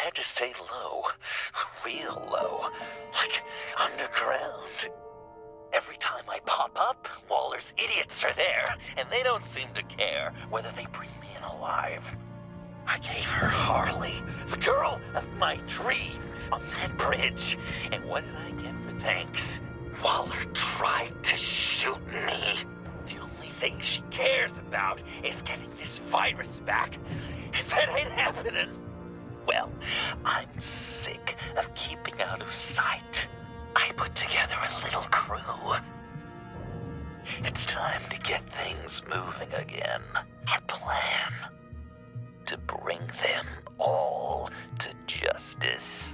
had to stay low. Real low. Like underground. Every time I pop up, Waller's idiots are there, and they don't seem to care whether they bring me in alive. I gave her Harley, the girl of my dreams, on that bridge. And what did I get for thanks? Waller tried to shoot me. The only thing she cares about is getting this virus back. If that ain't happening, well, I'm sick of keeping out of sight. I put together a little crew. It's time to get things moving again. A plan. To bring them all to justice.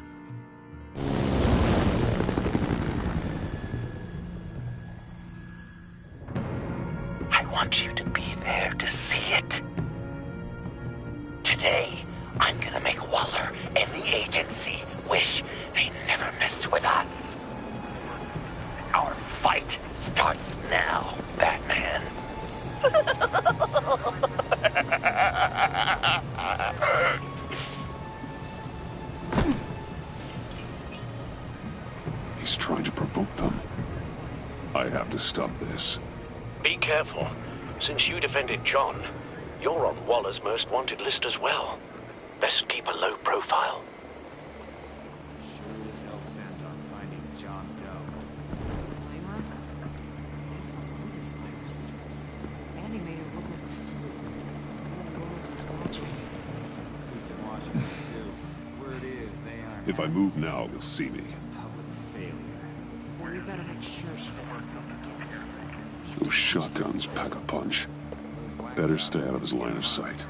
I want you to be there to see it. Today, I'm gonna make Waller and the agency wish they never messed with us. Our fight starts now, Batman. He's trying to provoke them. I have to stop this. Be careful. Since you defended John, you're on Waller's most wanted list as well. Best keep a low profile. Sure as hell bent on finding John Doe. Blamer? It's the Lotus virus. Andy made her look like a fool. The whole world was watching. Suits in Washington, too. Word is, they aren't. If I move now, you'll see me. Public failure. Well, we better make sure she doesn't film again. We have to Those shotguns pack a punch. Better stay out of his line of sight.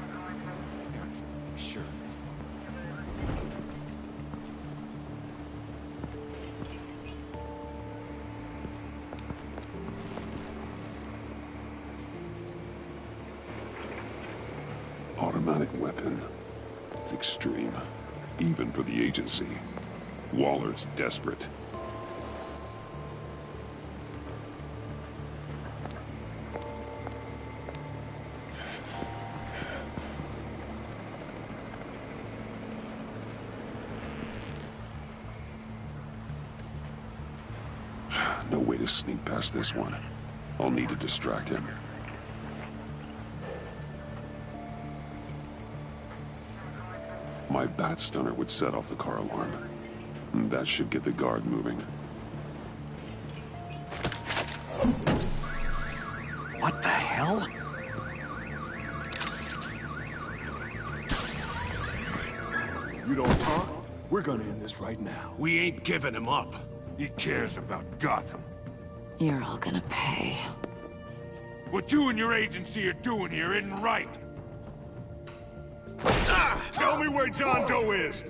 Sure. Automatic weapon. It's extreme. Even for the agency. Waller's desperate. No way to sneak past this one. I'll need to distract him. My bat stunner would set off the car alarm. That should get the guard moving. What the hell? You don't talk? We're gonna end this right now. We ain't giving him up. He cares about Gotham. You're all gonna pay. What you and your agency are doing here isn't right. Tell me where John Doe is!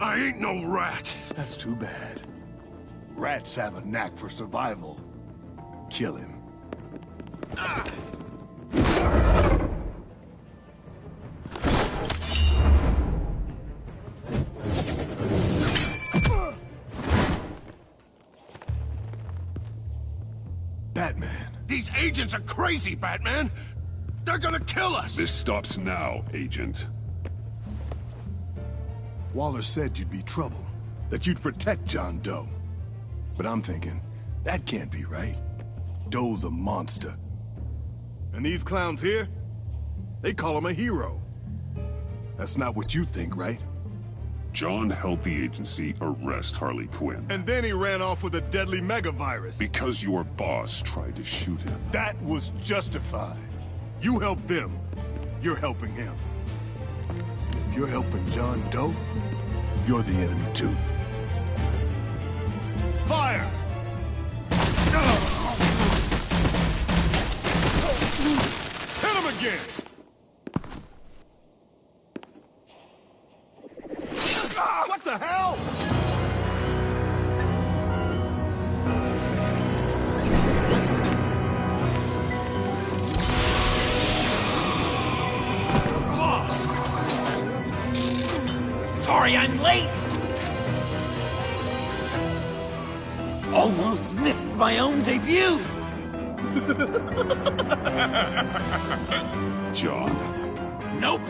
I ain't no rat. That's too bad. Rats have a knack for survival. Kill him. Batman. These agents are crazy, Batman. They're gonna kill us. This stops now, Agent. Waller said you'd be trouble, that you'd protect John Doe. But I'm thinking, that can't be right. Doe's a monster. And these clowns here, they call him a hero. That's not what you think, right? John helped the agency arrest Harley Quinn. And then he ran off with a deadly megavirus. Because your boss tried to shoot him. That was justified. You helped them, you're helping him. If you're helping John Doe, you're the enemy too. Fire! Hit him again! What the hell? Lost. Sorry I'm late! Almost missed my own debut! John? Nope!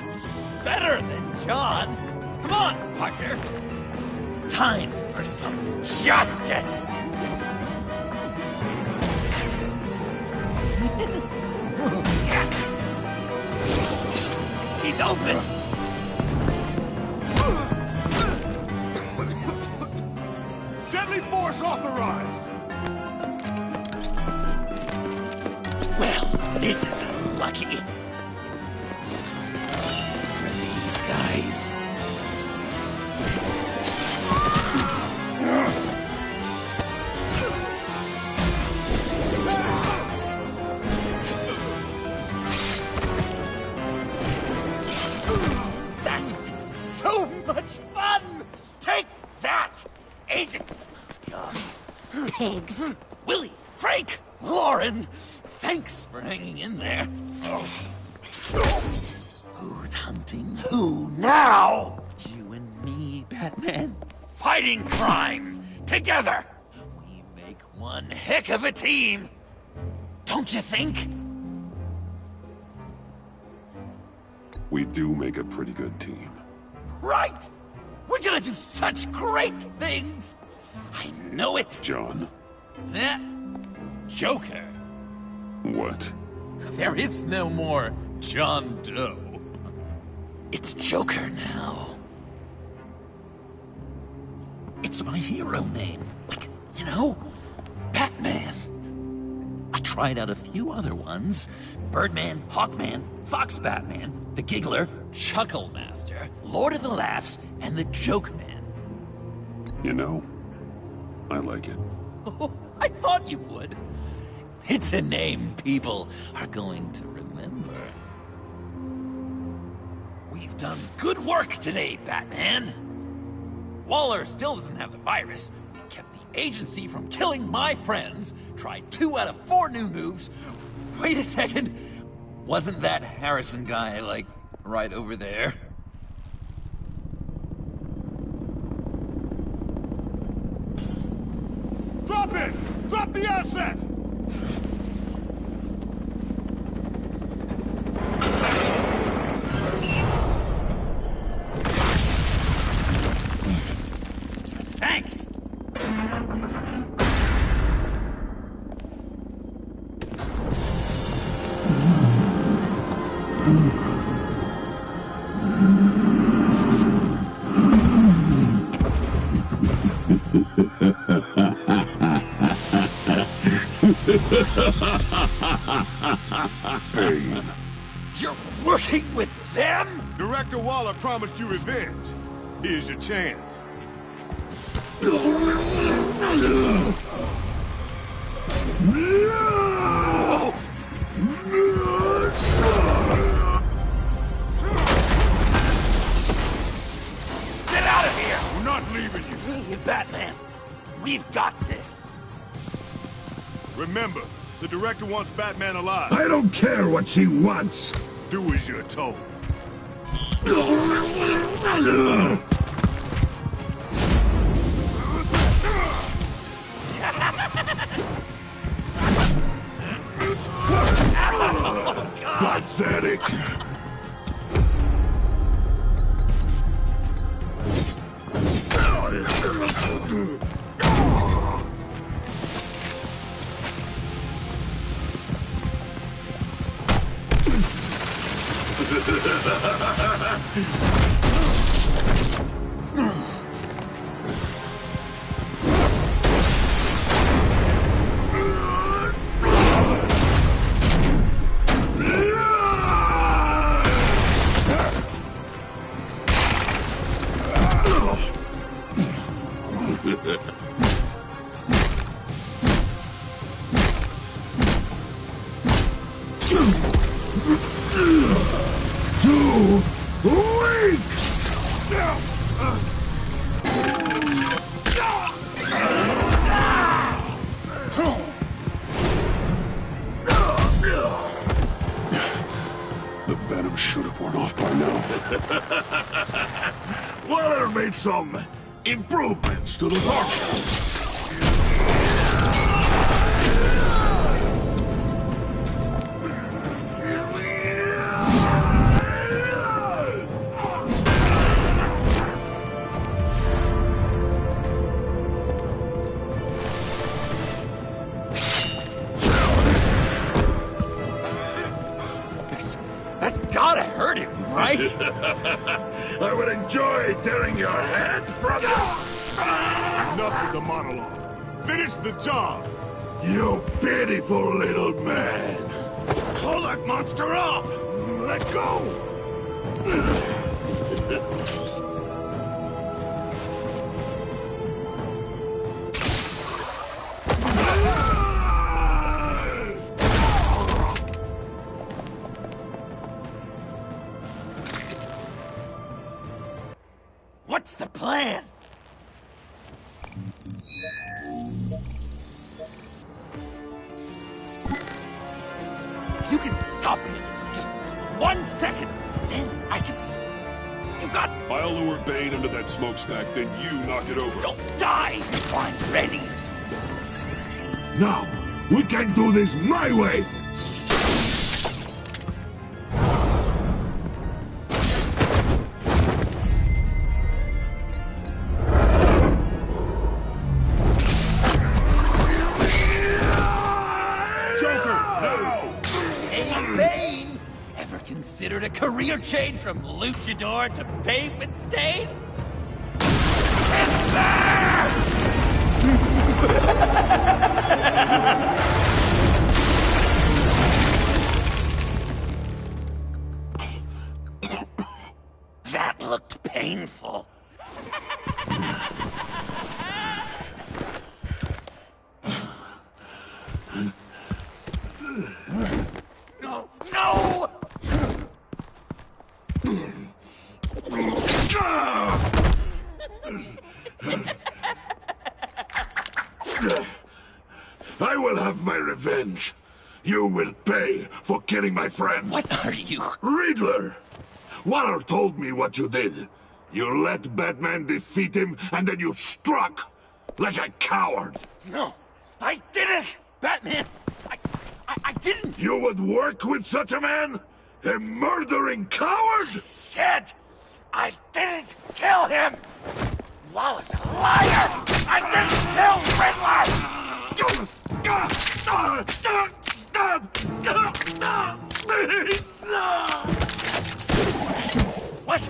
Better than John! Come on, partner. Time for some justice. Yes. He's open. Deadly force authorized! Well, this is unlucky. For these guys. That was so much fun! Take that, agency scum! Pigs. Willie, Frank, Lauren, thanks for hanging in there. Who's hunting who now? You and me, Batman. Fighting crime together. We make one heck of a team. Don't you think? We do make a pretty good team. Right? We're gonna do such great things. I know it. John, Eh? Joker. what? There is no more John Doe. It's Joker now. It's my hero name. Like, you know, Batman. I tried out a few other ones. Birdman, Hawkman, Fox Batman, the Giggler, Chuckle Master, Lord of the Laughs, and the Joke Man. You know, I like it. Oh, I thought you would. It's a name people are going to remember. We've done good work today, Batman. Waller still doesn't have the virus. We kept the agency from killing my friends, tried 2 out of 4 new moves. Wait a second. Wasn't that Harrison guy, like, right over there? Drop it! Drop the asset! Thanks! Bane. You're working with them? Director Waller promised you revenge. Here's your chance. Get out of here! We're not leaving you. Hey, Batman, we've got this. Remember, the director wants Batman alive. I don't care what she wants. Do as you're told. Pathetic. Too weak! The venom should have worn off by now. Waller made some improvements to the dark. right? I would enjoy tearing your head from it. Enough with the monologue. Finish the job. You pitiful little man. Pull that monster off! Let go. What's the plan? If you can stop me for just 1 second, then I can... You got... I'll lure Bane into that smokestack, then you knock it over. Don't die before I'm ready! Now, we can do this my way. Considered a career change from luchador to pavement stain? That looked painful. No! No! I will have my revenge. You will pay for killing my friend. What are you? Riddler! Waller told me what you did. You let Batman defeat him, and then you struck like a coward. No, I didn't! Batman! I didn't! You would work with such a man? A murdering coward? I said I didn't kill him! Waller's a liar! I didn't kill Riddler! What?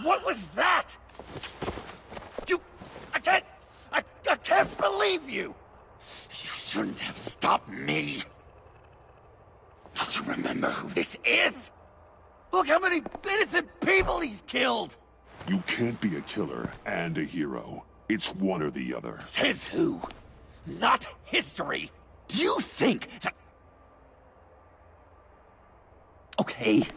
What was that? I can't believe you! You shouldn't have stopped me. Don't you remember who this is? Look how many innocent people he's killed! You can't be a killer and a hero. It's one or the other. Says who? Not history! Do you think that... Okay.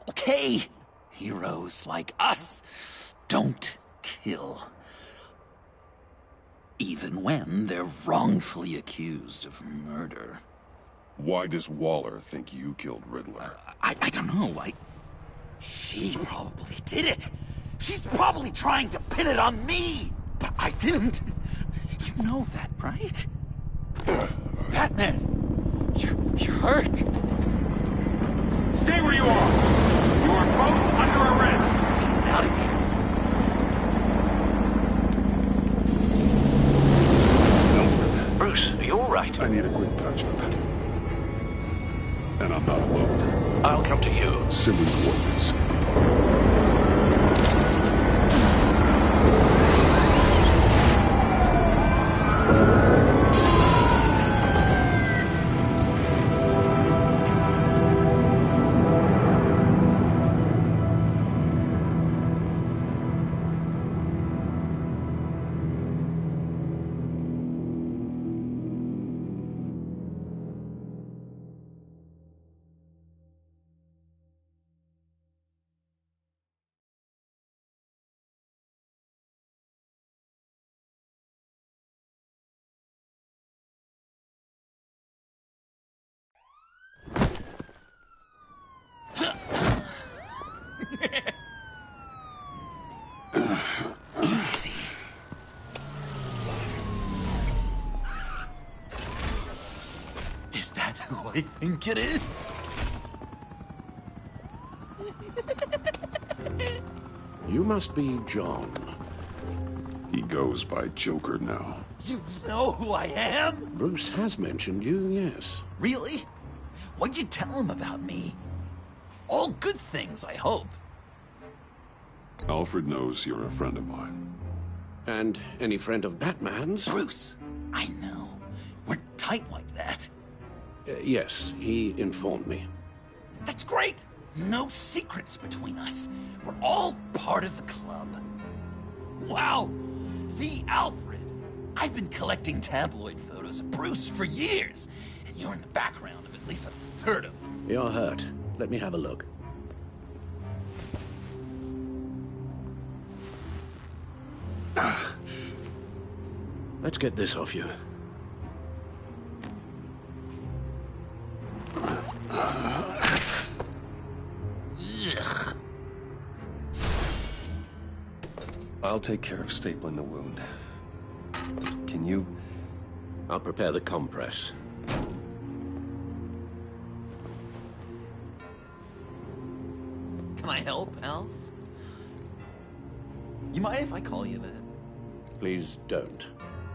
Okay. Heroes like us don't kill. Even when they're wrongfully accused of murder. Why does Waller think you killed Riddler? I don't know. She probably did it. She's probably trying to pin it on me. But I didn't. You know that, right? Batman, you're hurt. Stay where you are. You are both under arrest. Get out of here. Bruce, are you all right? I need a quick touch-up. And I'm not alone. I'll come to you. Send me coordinates. Easy. Is that who I think it is? You must be John. He goes by Joker now. You know who I am? Bruce has mentioned you, yes. Really? What'd you tell him about me? All good things, I hope. Alfred knows you're a friend of mine. And any friend of Batman's? Bruce, I know. We're tight like that. Yes, he informed me. That's great. No secrets between us. We're all part of the club. Wow, the Alfred. I've been collecting tabloid photos of Bruce for years, and you're in the background of at least a third of them. You're hurt. Let me have a look. Let's get this off you. Ugh. I'll take care of stapling the wound. Can you? I'll prepare the compress. Can I help, Alf? You mind if I call you that? Please don't.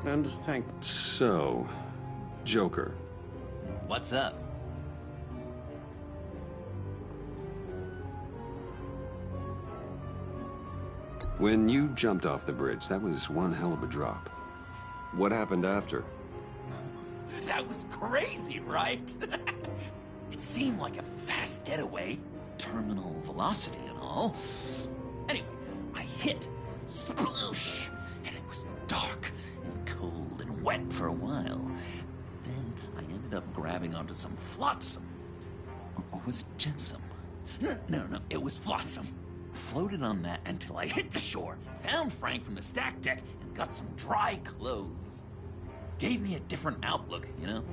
And thank... So, Joker. What's up? When you jumped off the bridge, that was one hell of a drop. What happened after? That was crazy, right? It seemed like a fast getaway. Terminal velocity and all. Anyway, I hit. Sploosh! And it was dark and cold and wet for a while. Then I ended up grabbing onto some flotsam. Or was it jetsam? No, it was flotsam. Floated on that until I hit the shore, found Frank from the stack deck, and got some dry clothes. Gave me a different outlook, you know?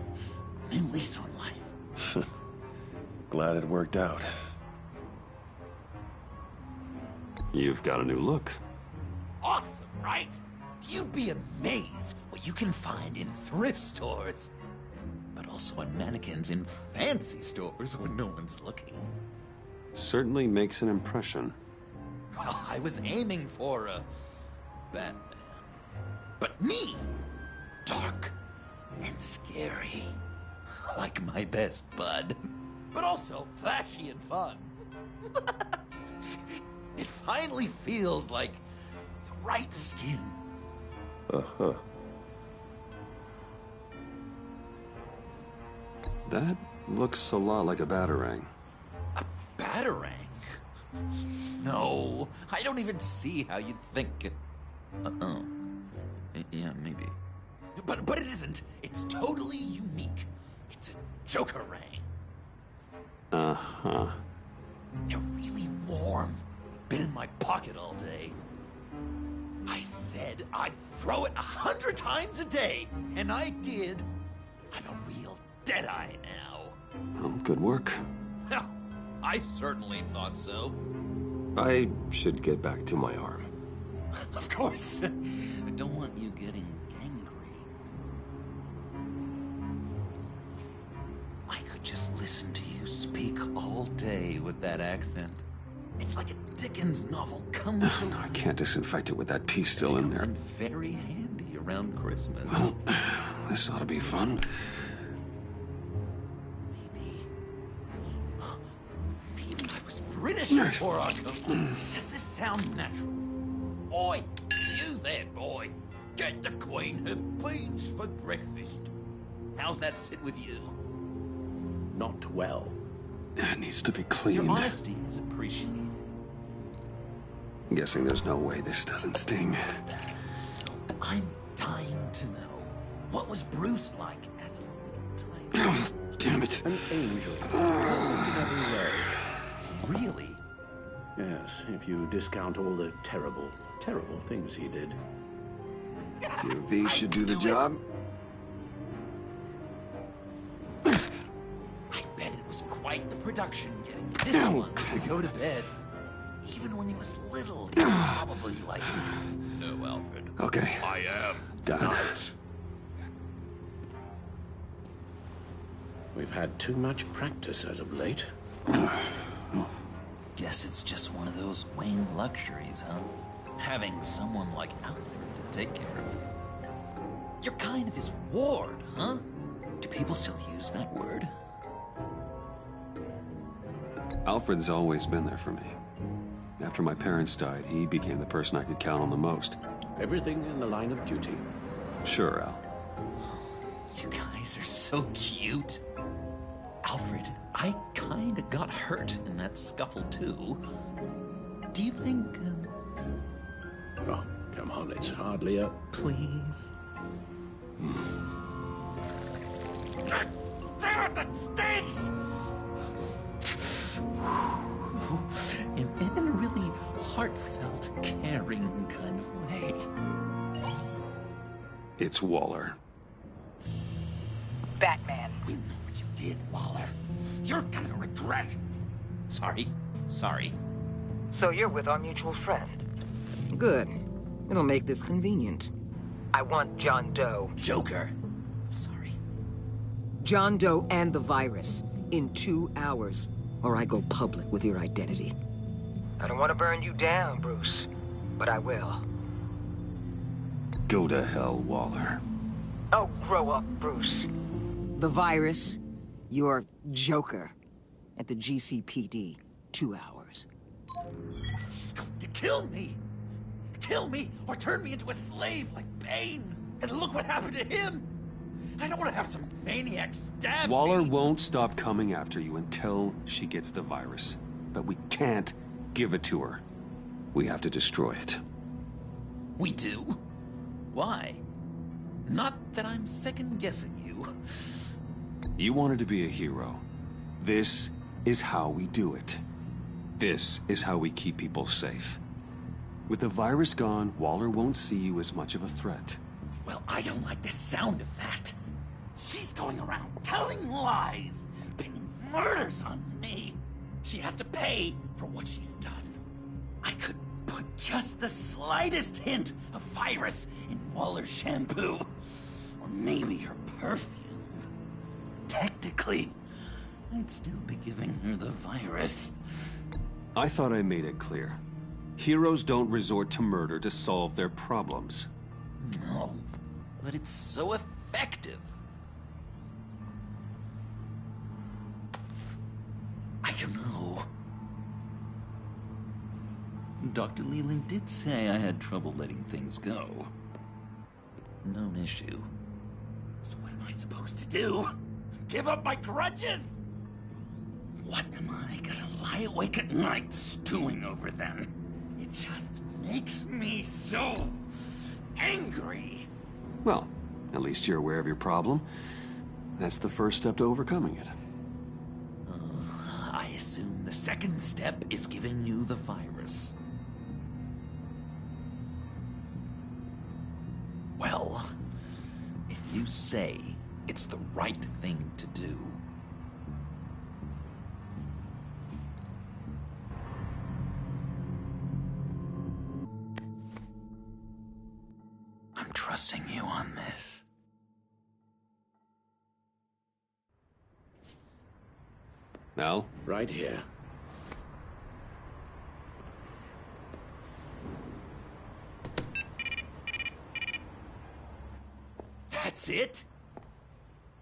New lease on life. Glad it worked out. You've got a new look. Awesome, right? You'd be amazed what you can find in thrift stores. But also on mannequins in fancy stores when no one's looking. Certainly makes an impression. Well, I was aiming for a Batman. But me, dark and scary. Like my best bud. But also flashy and fun. It finally feels like the right skin. Uh-huh. That looks a lot like a batarang. A batarang? No, I don't even see how you'd think. Uh-oh. Yeah, maybe. But it isn't. It's totally unique. It's a Joker-rang. Uh-huh. They're really warm. Been in my pocket all day. I said I'd throw it 100 times a day, and I did. I'm a real deadeye now. Oh, good work. I certainly thought so. I should get back to my arm. Of course. I don't want you getting gangrene. I could just listen to you speak all day with that accent. It's like a Dickens novel come to No, I can't disinfect it with that piece still in there. And very handy around Christmas. Well, this ought to be fun. Maybe I was British before I come. Does this sound natural? Oi, you there, boy. Get the Queen her beans for breakfast. How's that sit with you? Not well. It needs to be Your cleaned. honesty is appreciated. I'm guessing there's no way this doesn't sting. So I'm dying to know, what was Bruce like as a little tiny... Oh, damn it. An angel. In every way. Really? Yes, if you discount all the terrible, terrible things he did. A few of these should do the job. I bet it was quite the production getting this one to go to bed. Even when he was little, he was probably like, no, Alfred. Okay. I am Done. not. We've had too much practice as of late. Guess it's just one of those Wayne luxuries, huh? Having someone like Alfred to take care of. You're kind of his ward, huh? Do people still use that word? Alfred's always been there for me. After my parents died, he became the person I could count on the most. Everything in the line of duty. Sure, Al. You guys are so cute. Alfred, I kinda got hurt in that scuffle too. Do you think... Oh, come on, it's hardly a... Please? There at the stakes! In a really heartfelt, caring kind of way. It's Waller. Batman. We know what you did, Waller. You're gonna regret. Sorry. So you're with our mutual friend. Good. It'll make this convenient. I want John Doe. Joker. Sorry. John Doe and the virus in 2 hours, or I go public with your identity. I don't want to burn you down, Bruce, but I will. Go to hell, Waller. Oh, grow up, Bruce. The virus, your Joker, at the GCPD, 2 hours. She's going to kill me! Kill me, or turn me into a slave like Bane! And look what happened to him! I don't want to have some maniac stab Waller me! won't stop coming after you until she gets the virus. But we can't give it to her. We have to destroy it. We do? Why? Not that I'm second-guessing you. You wanted to be a hero. This is how we do it. This is how we keep people safe. With the virus gone, Waller won't see you as much of a threat. Well, I don't like the sound of that. She's going around telling lies, pinning murders on me. She has to pay for what she's done. I could put just the slightest hint of virus in Waller's shampoo. Or maybe her perfume. Technically, I'd still be giving her the virus. I thought I made it clear. Heroes don't resort to murder to solve their problems. No, but it's so effective. I don't know. Dr. Leland did say I had trouble letting things go. Known issue. So what am I supposed to do? Give up my grudges? What am I gonna lie awake at night stewing over then? It just makes me so angry. Well, at least you're aware of your problem. That's the first step to overcoming it. I assume the second step is giving you the virus. Well, if you say it's the right thing to do, I'm trusting you on this. Al? Right here. That's it?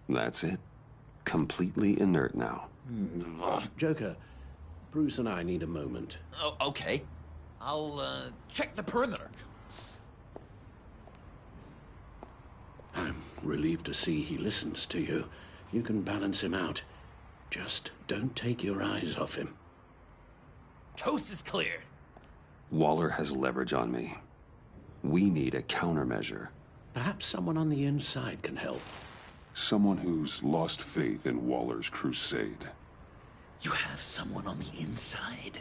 That's it. Completely inert now. Joker, Bruce and I need a moment. Oh, okay. I'll, check the perimeter. I'm relieved to see he listens to you. You can balance him out. Just don't take your eyes off him. Coast is clear. Waller has leverage on me. We need a countermeasure. Perhaps someone on the inside can help. Someone who's lost faith in Waller's crusade. You have someone on the inside?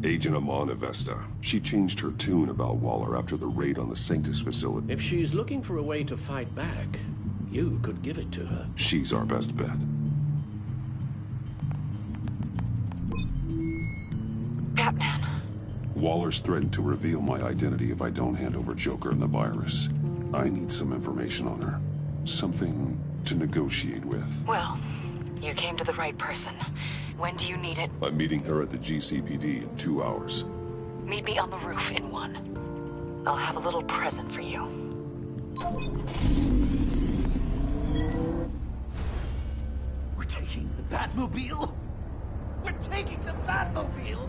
Agent Amana Vesta. She changed her tune about Waller after the raid on the Sanctus facility. If she's looking for a way to fight back, you could give it to her. She's our best bet. Batman. Waller's threatened to reveal my identity if I don't hand over Joker and the virus. I need some information on her. Something to negotiate with. Well, You came to the right person. When do you need it? I'm meeting her at the GCPD in 2 hours. Meet me on the roof in 1. I'll have a little present for you. We're taking the Batmobile? We're taking the Batmobile?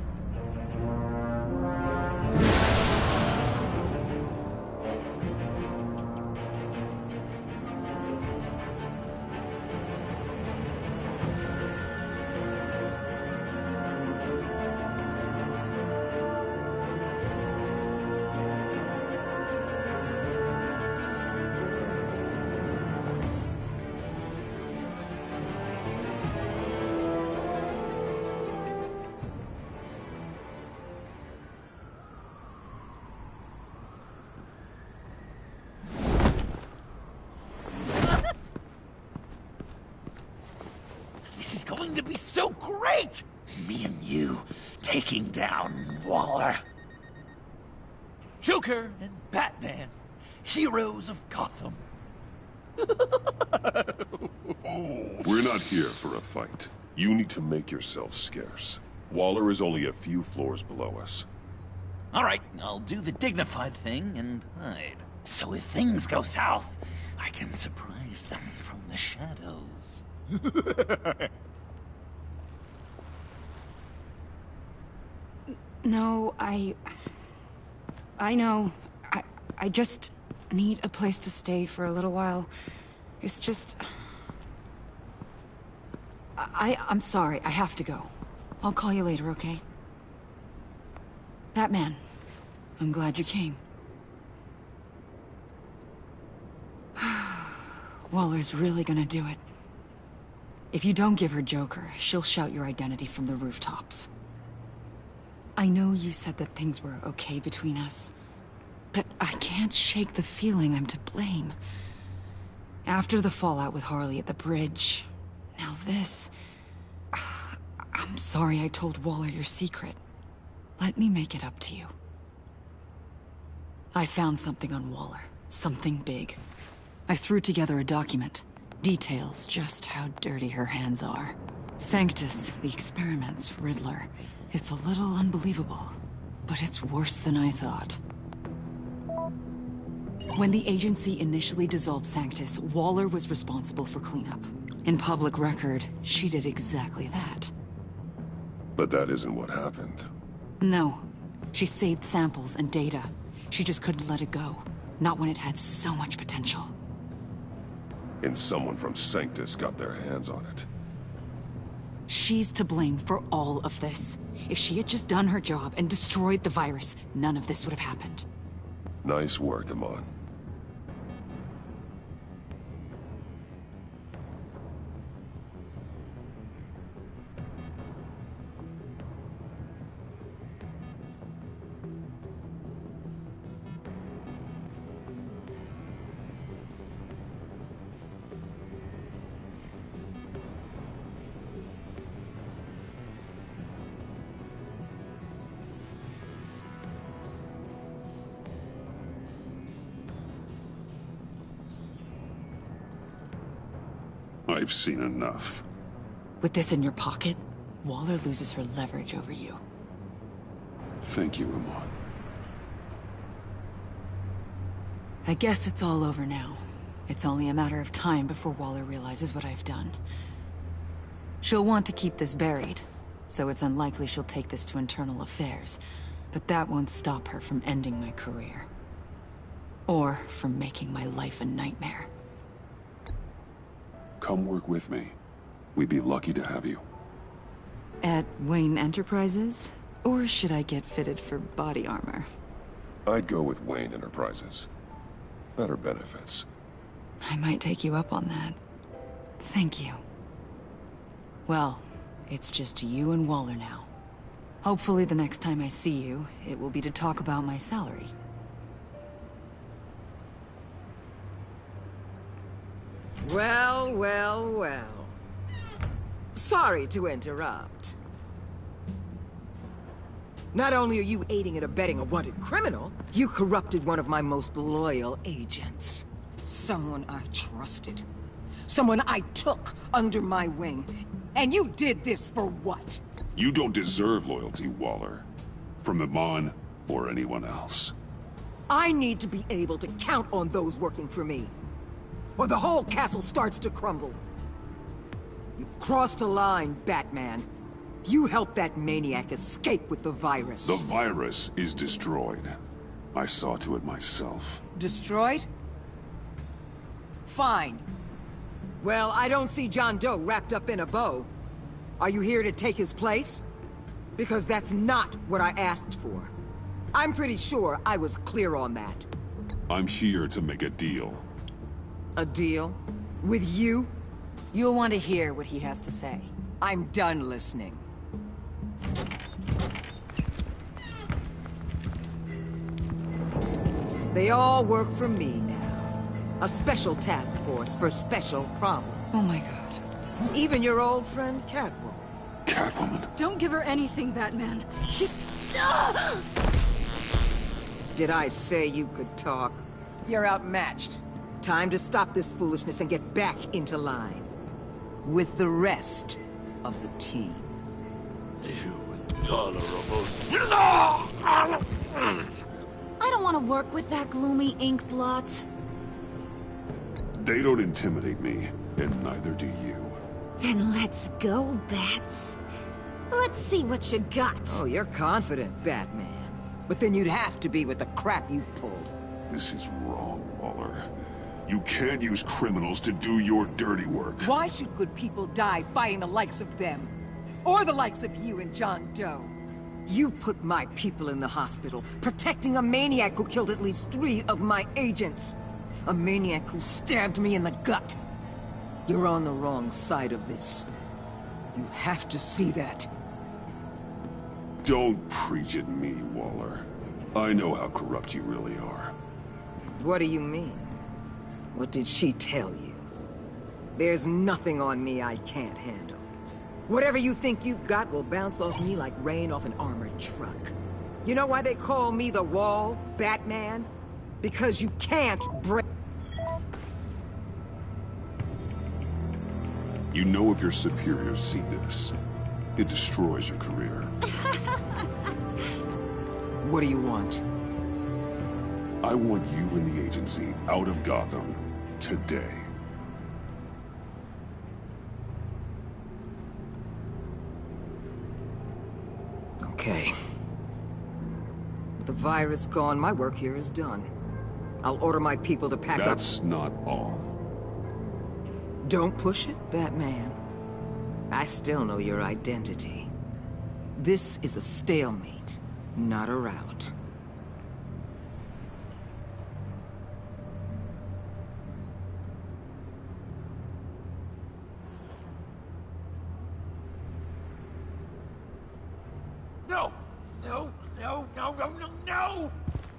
This is going to be so great! Me and you taking down Waller. Joker and Batman, heroes of Gotham. We're not here for a fight. You need to make yourself scarce. Waller is only a few floors below us. All right, I'll do the dignified thing and hide. So if things go south, I can surprise them from the shadows. No, I know. I just need a place to stay for a little while. It's just... I'm sorry, I have to go. I'll call you later, okay? Batman, I'm glad you came. Waller's really gonna do it. If you don't give her Joker, she'll shout your identity from the rooftops. I know you said that things were okay between us, but I can't shake the feeling I'm to blame. After the fallout with Harley at the bridge, now this... I'm sorry I told Waller your secret. Let me make it up to you. I found something on Waller. Something big. I threw together a document. Details just how dirty her hands are. Sanctus, the experiments, Riddler. It's a little unbelievable, but it's worse than I thought. When the agency initially dissolved Sanctus, Waller was responsible for cleanup. In public record, she did exactly that. But that isn't what happened. No. She saved samples and data. She just couldn't let it go. Not when it had so much potential. And someone from Sanctus got their hands on it. She's to blame for all of this. If she had just done her job and destroyed the virus, none of this would have happened. Nice work, Amon. I've seen enough. With this in your pocket, Waller loses her leverage over you. Thank you, Amon. I guess it's all over now. It's only a matter of time before Waller realizes what I've done. She'll want to keep this buried, so it's unlikely she'll take this to internal affairs. But that won't stop her from ending my career. Or from making my life a nightmare. Come work with me. We'd be lucky to have you. At Wayne Enterprises? Or should I get fitted for body armor? I'd go with Wayne Enterprises. Better benefits. I might take you up on that. Thank you. Well, it's just you and Waller now. Hopefully the next time I see you, it will be to talk about my salary. Well, well, well. Sorry to interrupt. Not only are you aiding and abetting a wanted criminal, you corrupted one of my most loyal agents. Someone I trusted. Someone I took under my wing. And you did this for what? You don't deserve loyalty, Waller. From Iman or anyone else. I need to be able to count on those working for me. Or the whole castle starts to crumble. You've crossed a line, Batman. You helped that maniac escape with the virus. The virus is destroyed. I saw to it myself. Destroyed? Fine. Well, I don't see John Doe wrapped up in a bow. Are you here to take his place? Because that's not what I asked for. I'm pretty sure I was clear on that. I'm here to make a deal. A deal? With you? You'll want to hear what he has to say. I'm done listening. They all work for me now. A special task force for special problems. Oh my god. Even your old friend Catwoman. Catwoman? Don't give her anything, Batman. She... Did I say you could talk? You're outmatched. Time to stop this foolishness and get back into line. With the rest of the team. You intolerable... I don't want to work with that gloomy ink blot. They don't intimidate me, and neither do you. Then let's go, Bats. Let's see what you got. Oh, you're confident, Batman. But then you'd have to be with the crap you've pulled. This is wrong, Waller. You can't use criminals to do your dirty work. Why should good people die fighting the likes of them? Or the likes of you and John Doe? You put my people in the hospital, protecting a maniac who killed at least 3 of my agents. A maniac who stabbed me in the gut. You're on the wrong side of this. You have to see that. Don't preach at me, Waller. I know how corrupt you really are. What do you mean? What did she tell you? There's nothing on me I can't handle. Whatever you think you've got will bounce off me like rain off an armored truck. You know why they call me the Wall, Batman? Because you can't break... You know if your superiors see this, it destroys your career. What do you want? I want you and the agency out of Gotham today. Okay. With the virus gone, my work here is done. I'll order my people to pack up... That's not all. Don't push it, Batman. I still know your identity. This is a stalemate, not a rout. No! No! No! No! No! No! No!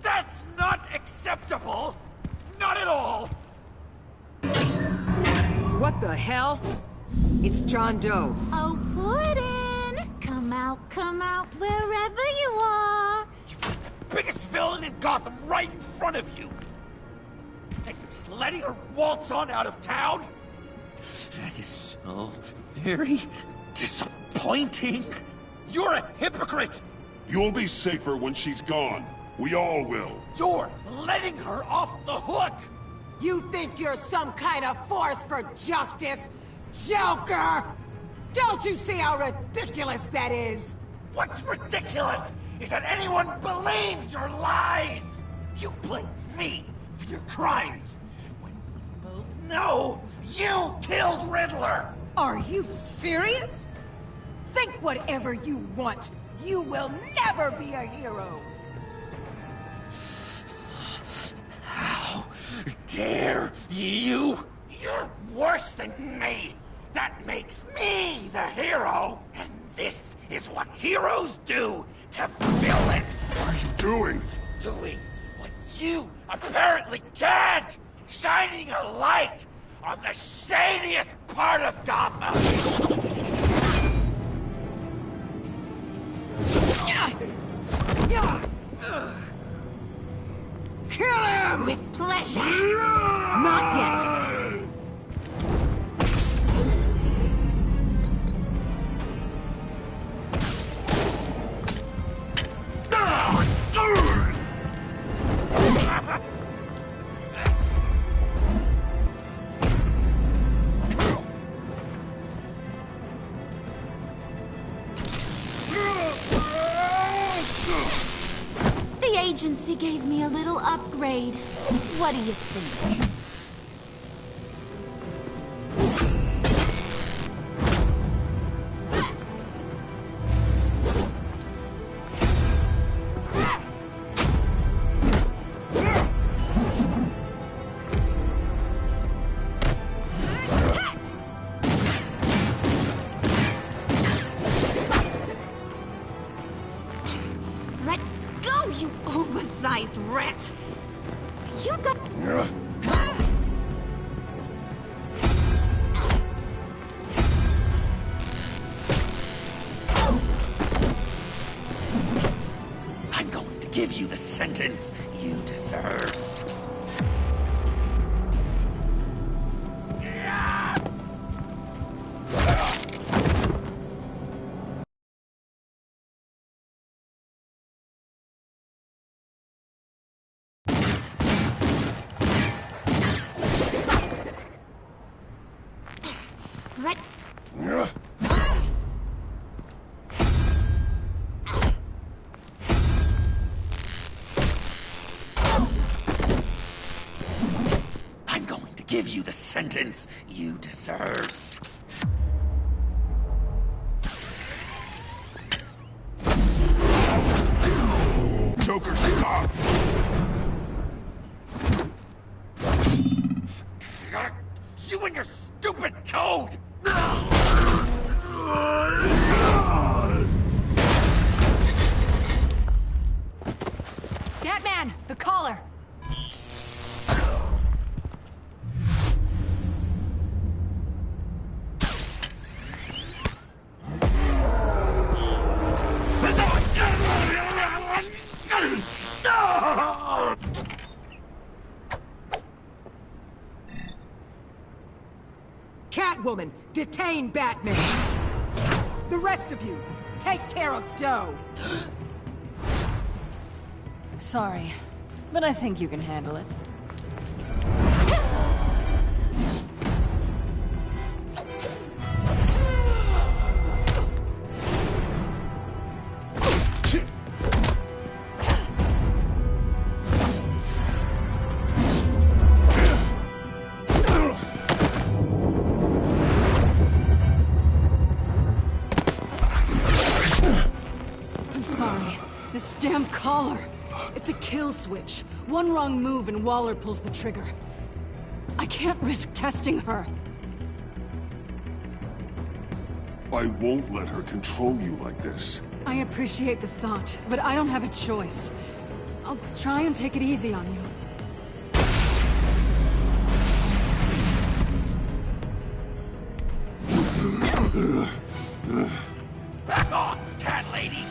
That's not acceptable! Not at all! What the hell? It's John Doe. Oh, Puddin'! Come out, wherever you are. Biggest villain in Gotham right in front of you! And you're just letting her waltz on out of town? That is so very disappointing. You're a hypocrite! You'll be safer when she's gone. We all will. You're letting her off the hook! You think you're some kind of force for justice, Joker? Don't you see how ridiculous that is? What's ridiculous is that anyone believes your lies! You blame me for your crimes, when we both know you killed Riddler! Are you serious? Think whatever you want. You will never be a hero. How dare you? You're worse than me! That makes me the hero! And this is what heroes do to villains! What are you doing? Doing what you apparently can't! Shining a light on the shadiest part of Gotham! Kill him! With pleasure. Not yet. agency gave me a little upgrade. What do you think? Let go, you oversized rat! You got... I'm going to give you the sentence you deserve. Let... I'm going to give you the sentence you deserve. Joker, stop! You and your stupid toad! Batman! The collar! Catwoman, detain Batman! The rest of you, take care of Doe! Sorry, but I think you can handle it. I'm sorry. This damn collar. It's a kill switch. One wrong move and Waller pulls the trigger. I can't risk testing her. I won't let her control you like this. I appreciate the thought, but I don't have a choice. I'll try and take it easy on you. Back off, cat lady!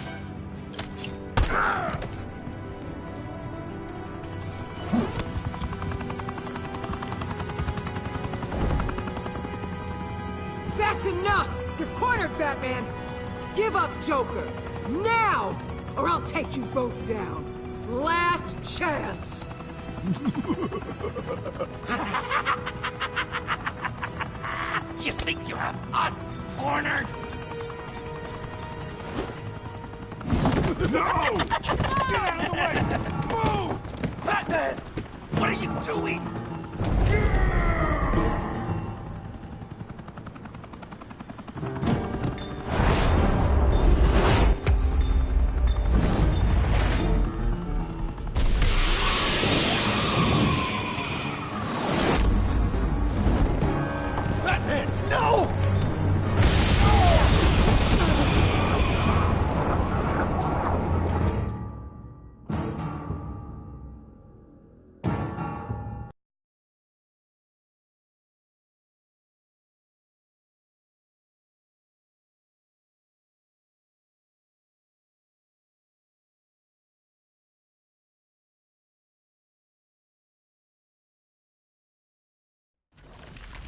That's enough! You're cornered, Batman! Give up, Joker! Now! Or I'll take you both down. Last chance! You think you have us cornered? No! Get out of the way! Move! Batman! What are you doing? Batman, no!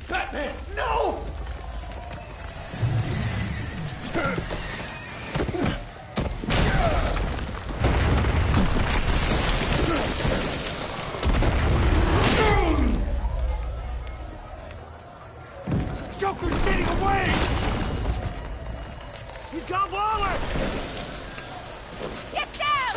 Batman, no! Joker's getting away! He's got Waller! Get down!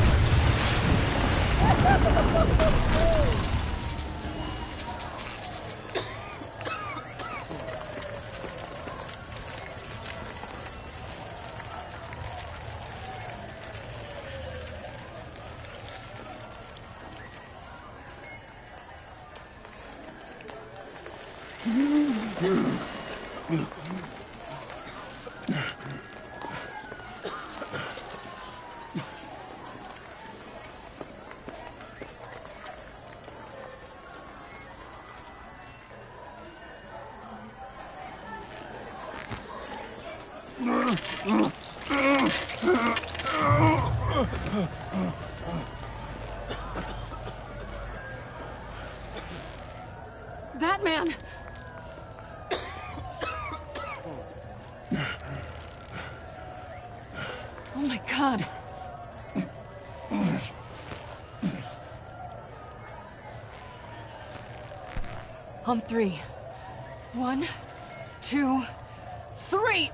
Batman! Oh my God. On three. 1, 2, 3!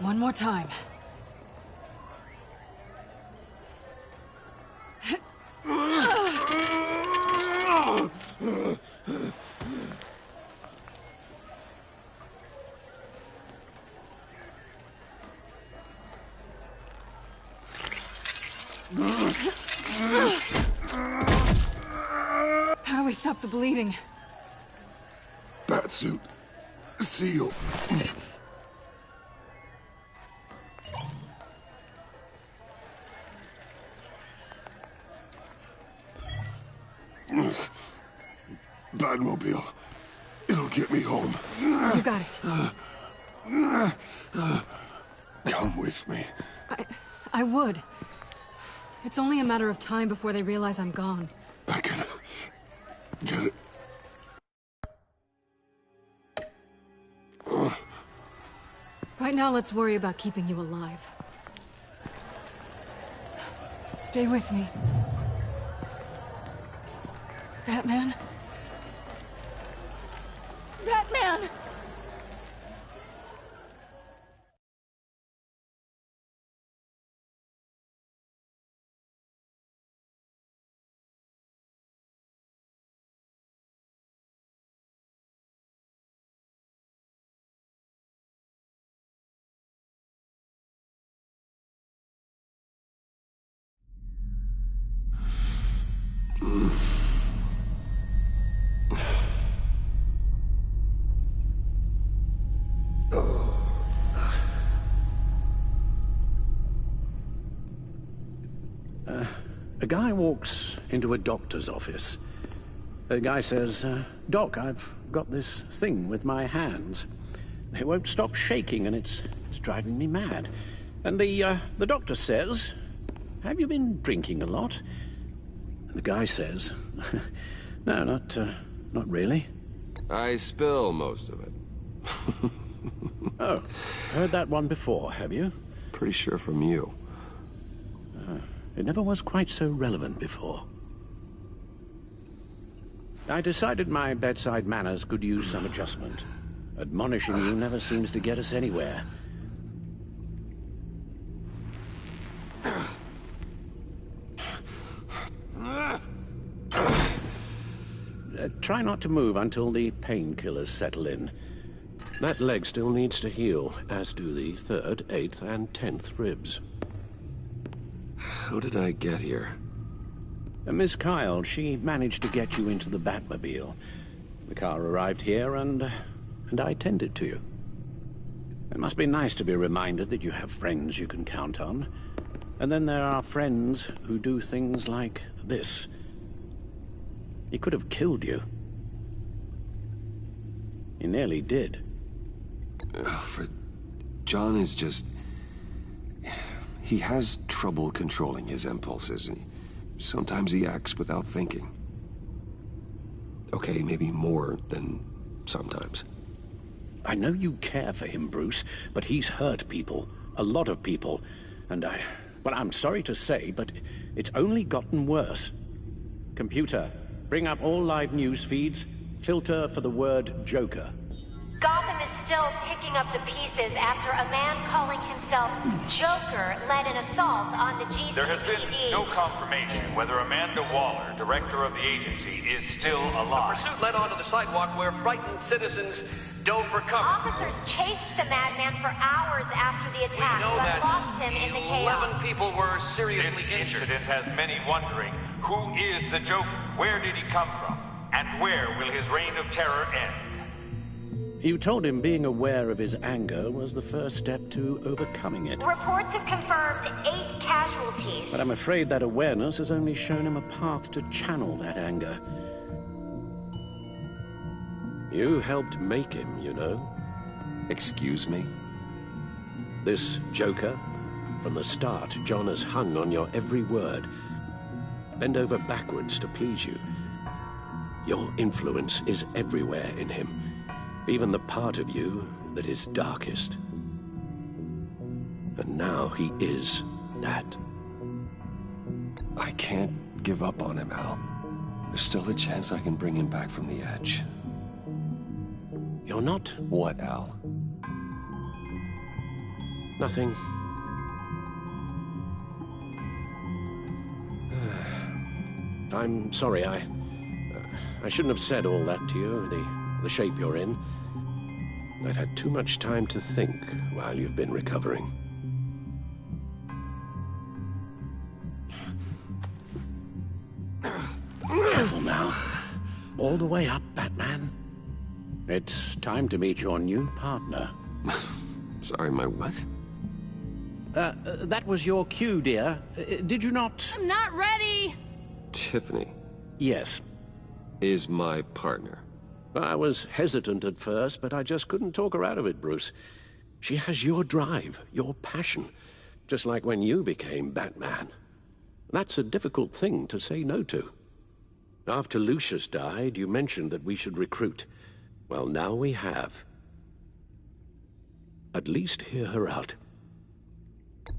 One more time. How do we stop the bleeding? Batsuit. Seal. Batmobile. It'll get me home. You got it. Come with me. I would. It's only a matter of time before they realize I'm gone. I can get it. Right now, let's worry about keeping you alive. Stay with me. Batman? Batman! A guy walks into a doctor's office. The guy says, Doc, I've got this thing with my hands. They won't stop shaking and it's driving me mad. And the doctor says, have you been drinking a lot? And the guy says, no, not really. I spill most of it. Oh, heard that one before, have you? Pretty sure from you. It never was quite so relevant before. I decided my bedside manners could use some adjustment. Admonishing you never seems to get us anywhere. Try not to move until the painkillers settle in. That leg still needs to heal, as do the 3rd, 8th, and 10th ribs. How did I get here? Miss Kyle, she managed to get you into the Batmobile. The car arrived here, and I tended to you. It must be nice to be reminded that you have friends you can count on. And then there are friends who do things like this. He could have killed you. He nearly did. Alfred, John is just... He has trouble controlling his impulses. Sometimes he acts without thinking. Okay, maybe more than sometimes. I know you care for him, Bruce, but he's hurt people. A lot of people. And well, I'm sorry to say, but it's only gotten worse. Computer, bring up all live news feeds. Filter for the word Joker. Gotham is still picking up the pieces after a man calling himself Joker led an assault on the GCPD. There has been no confirmation whether Amanda Waller, director of the agency, is still alive. The pursuit led onto the sidewalk where frightened citizens dove for cover. Officers chased the madman for hours after the attack, We know but that lost him in the chaos. 11 people were seriously This injured. incident has many wondering, who is the Joker? Where did he come from? And where will his reign of terror end? You told him being aware of his anger was the first step to overcoming it. Reports have confirmed 8 casualties. But I'm afraid that awareness has only shown him a path to channel that anger. You helped make him, you know. Excuse me? This Joker, from the start, John has hung on your every word. Bend over backwards to please you. Your influence is everywhere in him. Even the part of you that is darkest. And now he is that. I can't give up on him, Al. There's still a chance I can bring him back from the edge. You're not? What, Al? Nothing. I'm sorry, I shouldn't have said all that to you, the shape you're in. I've had too much time to think while you've been recovering. Careful now. All the way up, Batman. It's time to meet your new partner. Sorry, my what? That was your cue, dear. Did you not? I'm not ready! Tiffany. Yes. Is my partner. I was hesitant at first, but I just couldn't talk her out of it, Bruce. She has your drive, your passion, just like when you became Batman. That's a difficult thing to say no to. After Lucius died, you mentioned that we should recruit. Well, now we have. At least hear her out.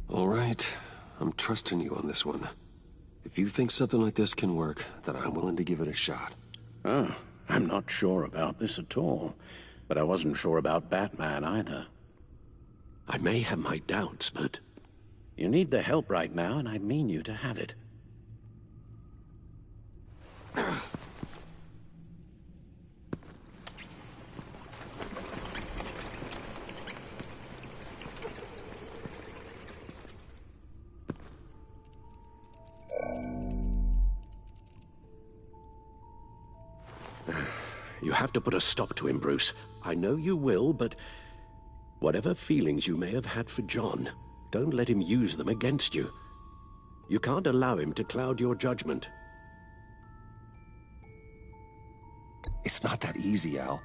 All right. I'm trusting you on this one. If you think something like this can work, then I'm willing to give it a shot. Oh, I'm not sure about this at all. But I wasn't sure about Batman either. I may have my doubts, but... You need the help right now, and I mean you to have it. You have to put a stop to him, Bruce. I know you will, but whatever feelings you may have had for John, don't let him use them against you. You can't allow him to cloud your judgment. It's not that easy, Al.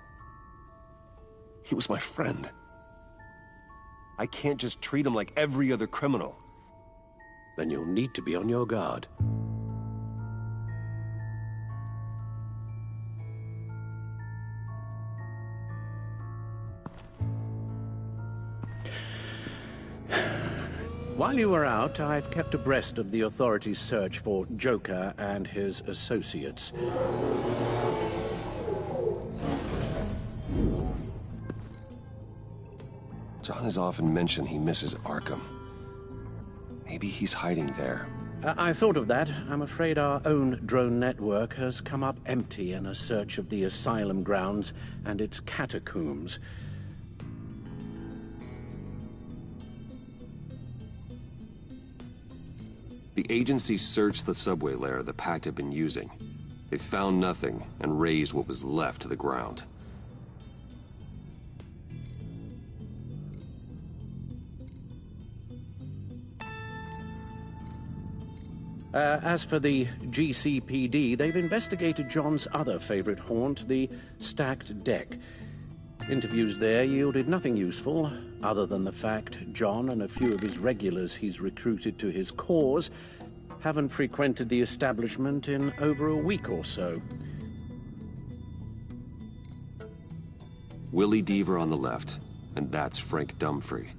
He was my friend. I can't just treat him like every other criminal. Then you'll need to be on your guard. While you were out, I've kept abreast of the authorities' search for Joker and his associates. John has often mentioned he misses Arkham. Maybe he's hiding there. I thought of that. I'm afraid our own drone network has come up empty in a search of the asylum grounds and its catacombs. The agency searched the subway lair the Pact had been using. They found nothing and razed what was left to the ground. As for the GCPD, they've investigated John's other favorite haunt, the stacked deck. Interviews there yielded nothing useful, other than the fact John and a few of his regulars he's recruited to his cause haven't frequented the establishment in over a week or so. Willie Deaver on the left, and that's Frank Dumfrey.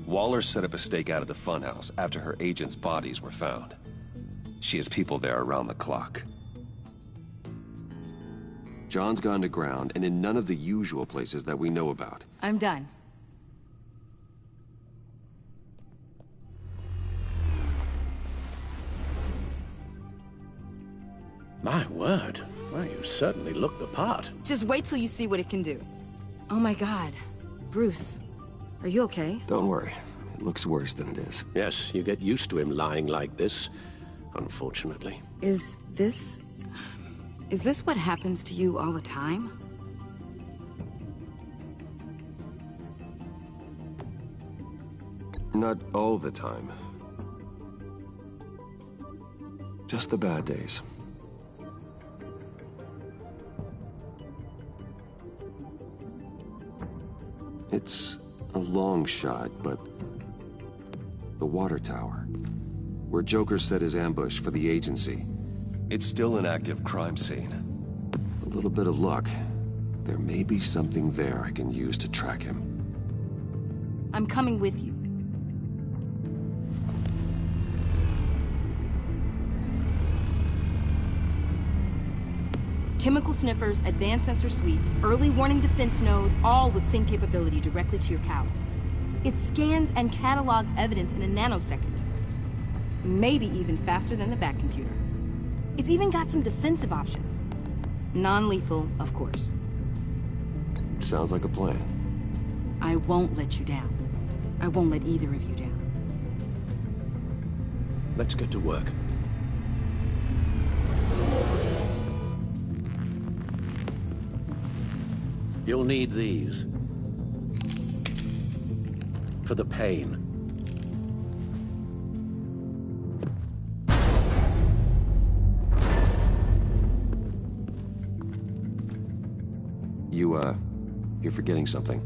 Waller set up a stakeout at the funhouse after her agents' bodies were found. She has people there around the clock. John's gone to ground, and in none of the usual places that we know about. I'm done. My word. Well, you certainly look the part. Just wait till you see what it can do. Oh my God. Bruce, are you okay? Don't worry. It looks worse than it is. Yes, you get used to him lying like this, unfortunately. Is this what happens to you all the time? Not all the time. Just the bad days. It's a long shot, but the water tower, where Joker set his ambush for the agency, it's still an active crime scene. With a little bit of luck, there may be something there I can use to track him. I'm coming with you. Chemical sniffers, advanced sensor suites, early warning defense nodes, all with sync capability directly to your cow. It scans and catalogs evidence in a nanosecond. Maybe even faster than the back computer. It's even got some defensive options. Non-lethal, of course. Sounds like a plan. I won't let you down. I won't let either of you down. Let's get to work. You'll need these. For the pain. You're forgetting something.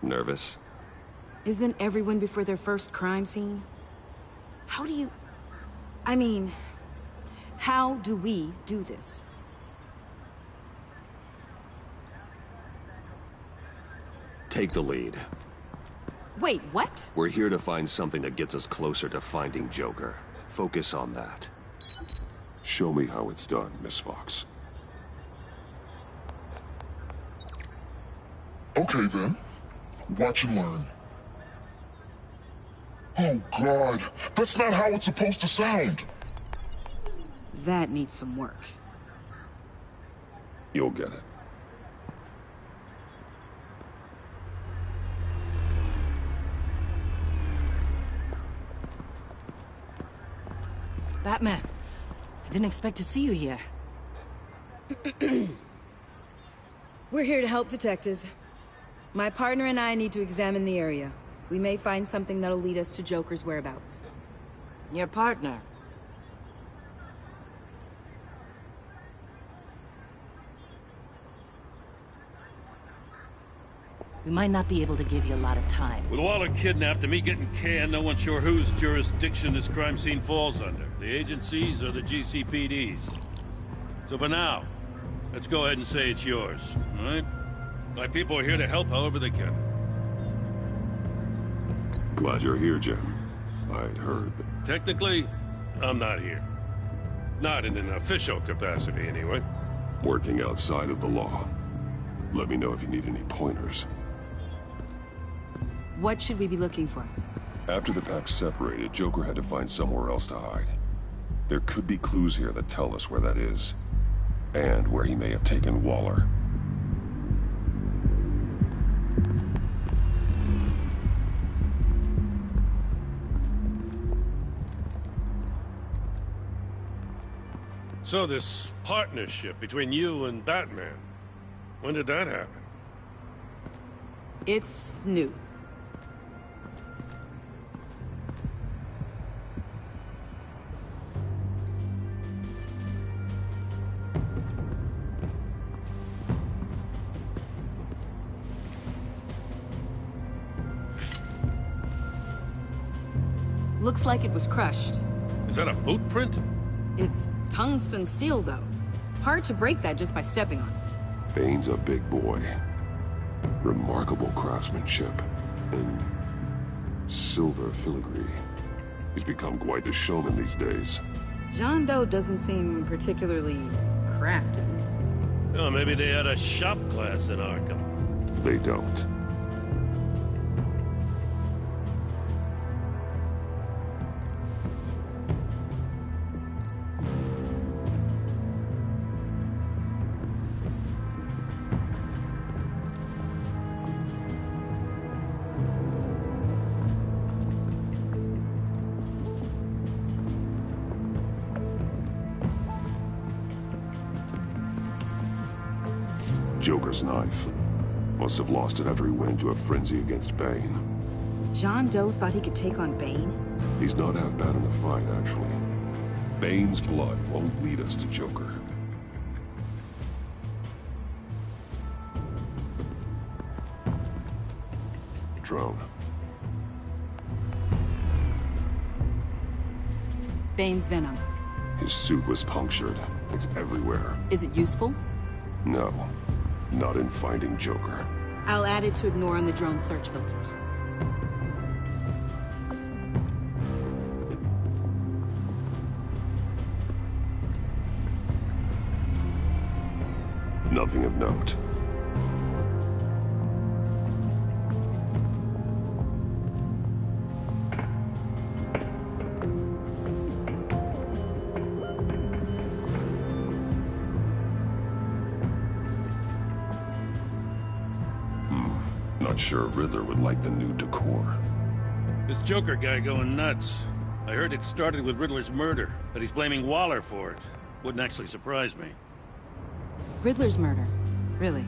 Nervous? Isn't everyone before their first crime scene? How do you... I mean, how do we do this? Take the lead. Wait, what? We're here to find something that gets us closer to finding Joker. Focus on that. Show me how it's done, Miss Fox. Okay, then. Watch and learn. Oh, God. That's not how it's supposed to sound. That needs some work. You'll get it. Batman, I didn't expect to see you here. We're here to help, Detective. My partner and I need to examine the area. We may find something that'll lead us to Joker's whereabouts. Your partner? We might not be able to give you a lot of time. With Waller kidnapped and me getting canned, no one's sure whose jurisdiction this crime scene falls under. The agencies or the GCPD's. So for now, let's go ahead and say it's yours, all right? My people are here to help however they can. Glad you're here, Jim. I'd heard that... Technically, I'm not here. Not in an official capacity, anyway. Working outside of the law. Let me know if you need any pointers. What should we be looking for? After the pack separated, Joker had to find somewhere else to hide. There could be clues here that tell us where that is. And where he may have taken Waller. So this partnership between you and Batman, when did that happen? It's new. Looks like it was crushed. Is that a boot print? It's tungsten steel, though. Hard to break that just by stepping on it. Bane's a big boy. Remarkable craftsmanship. And silver filigree. He's become quite the showman these days. John Doe doesn't seem particularly crafty. Oh, maybe they had a shop class in Arkham. They don't. Joker's knife. Must have lost it after he went into a frenzy against Bane. John Doe thought he could take on Bane? He's not half bad in a fight, actually. Bane's blood won't lead us to Joker. Drone. Bane's venom. His suit was punctured. It's everywhere. Is it useful? No. Not in finding Joker. I'll add it to ignore on the drone search filters. Nothing of note. Not sure Riddler would like the new decor. This Joker guy going nuts. I heard it started with Riddler's murder, but he's blaming Waller for it. Wouldn't actually surprise me. Riddler's murder? Really?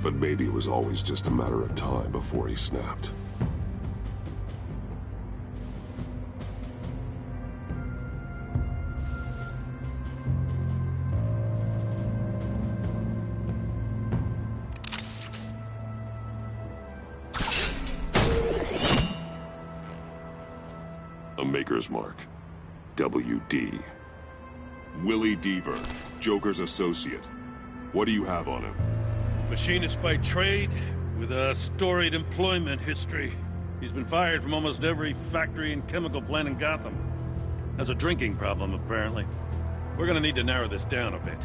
But maybe it was always just a matter of time before he snapped. A Maker's Mark. WD. Willie Deaver, Joker's associate. What do you have on him? Machinist by trade, with a storied employment history. He's been fired from almost every factory and chemical plant in Gotham. Has a drinking problem, apparently. We're gonna need to narrow this down a bit.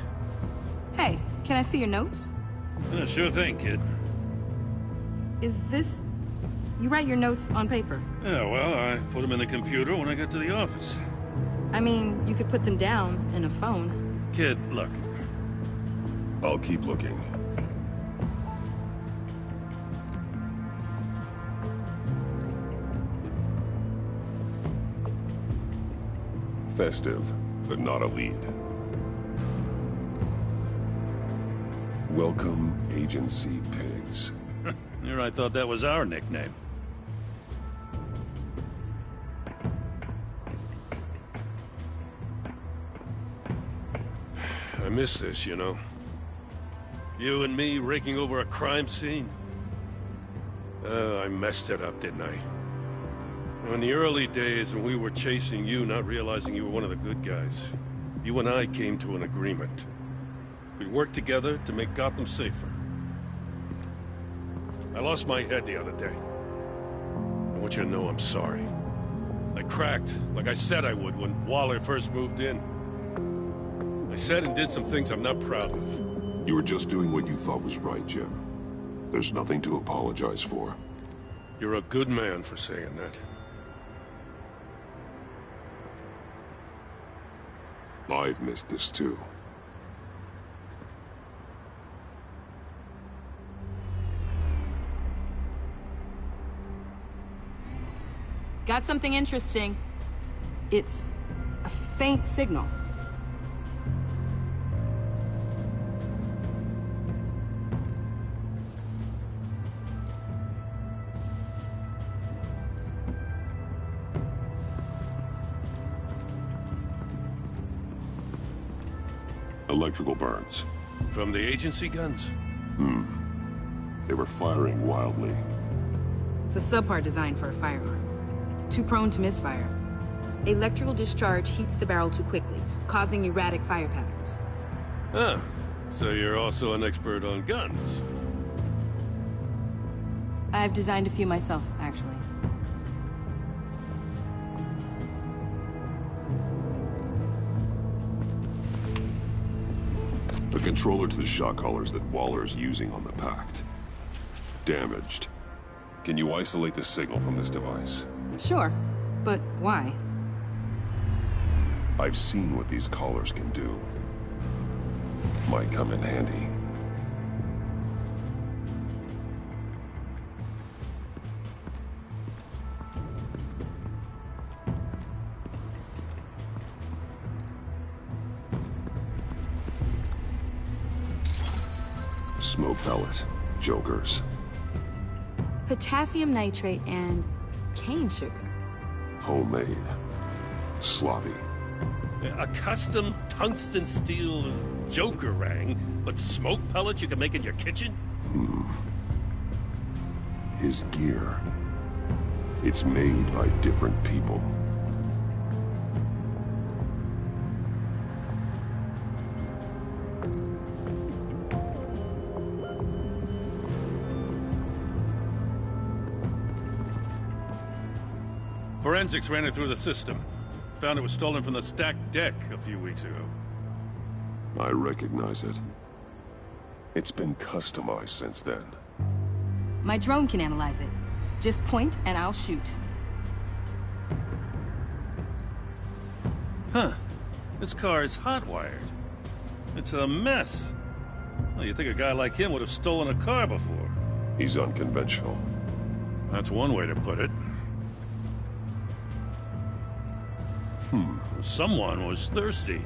Hey, can I see your notes? Sure thing, kid. Is this... You write your notes on paper? Yeah, well, I put them in the computer when I get to the office. I mean, you could put them down in a phone. Kid, look. I'll keep looking. Festive, but not a lead. Welcome, Agency Pigs. Here I thought that was our nickname. I miss this, you know. You and me raking over a crime scene. I messed it up, didn't I? In the early days when we were chasing you, not realizing you were one of the good guys, you and I came to an agreement. We'd work together to make Gotham safer. I lost my head the other day. I want you to know I'm sorry. I cracked, like I said I would when Waller first moved in. I said and did some things I'm not proud of. You were just doing what you thought was right, Jim. There's nothing to apologize for. You're a good man for saying that. I've missed this too. Got something interesting. It's a faint signal. Electrical burns. From the agency guns? They were firing wildly. It's a subpart designed for a firearm. Too prone to misfire. Electrical discharge heats the barrel too quickly, causing erratic fire patterns. Huh. So you're also an expert on guns? I've designed a few myself, actually. The controller to the shot collars that Waller's using on the Pact. Damaged. Can you isolate the signal from this device? Sure, but why? I've seen what these collars can do. Might come in handy. Smoke pellet. Jokers. Potassium nitrate and cane sugar. Homemade. Sloppy. A custom tungsten steel Joker ring, but smoke pellets you can make in your kitchen? His gear. It's made by different people. Forensics ran it through the system. Found it was stolen from the stacked deck a few weeks ago. I recognize it. It's been customized since then. My drone can analyze it. Just point and I'll shoot. Huh. This car is hot-wired. It's a mess. Well, you'd think a guy like him would have stolen a car before. He's unconventional. That's one way to put it. Someone was thirsty.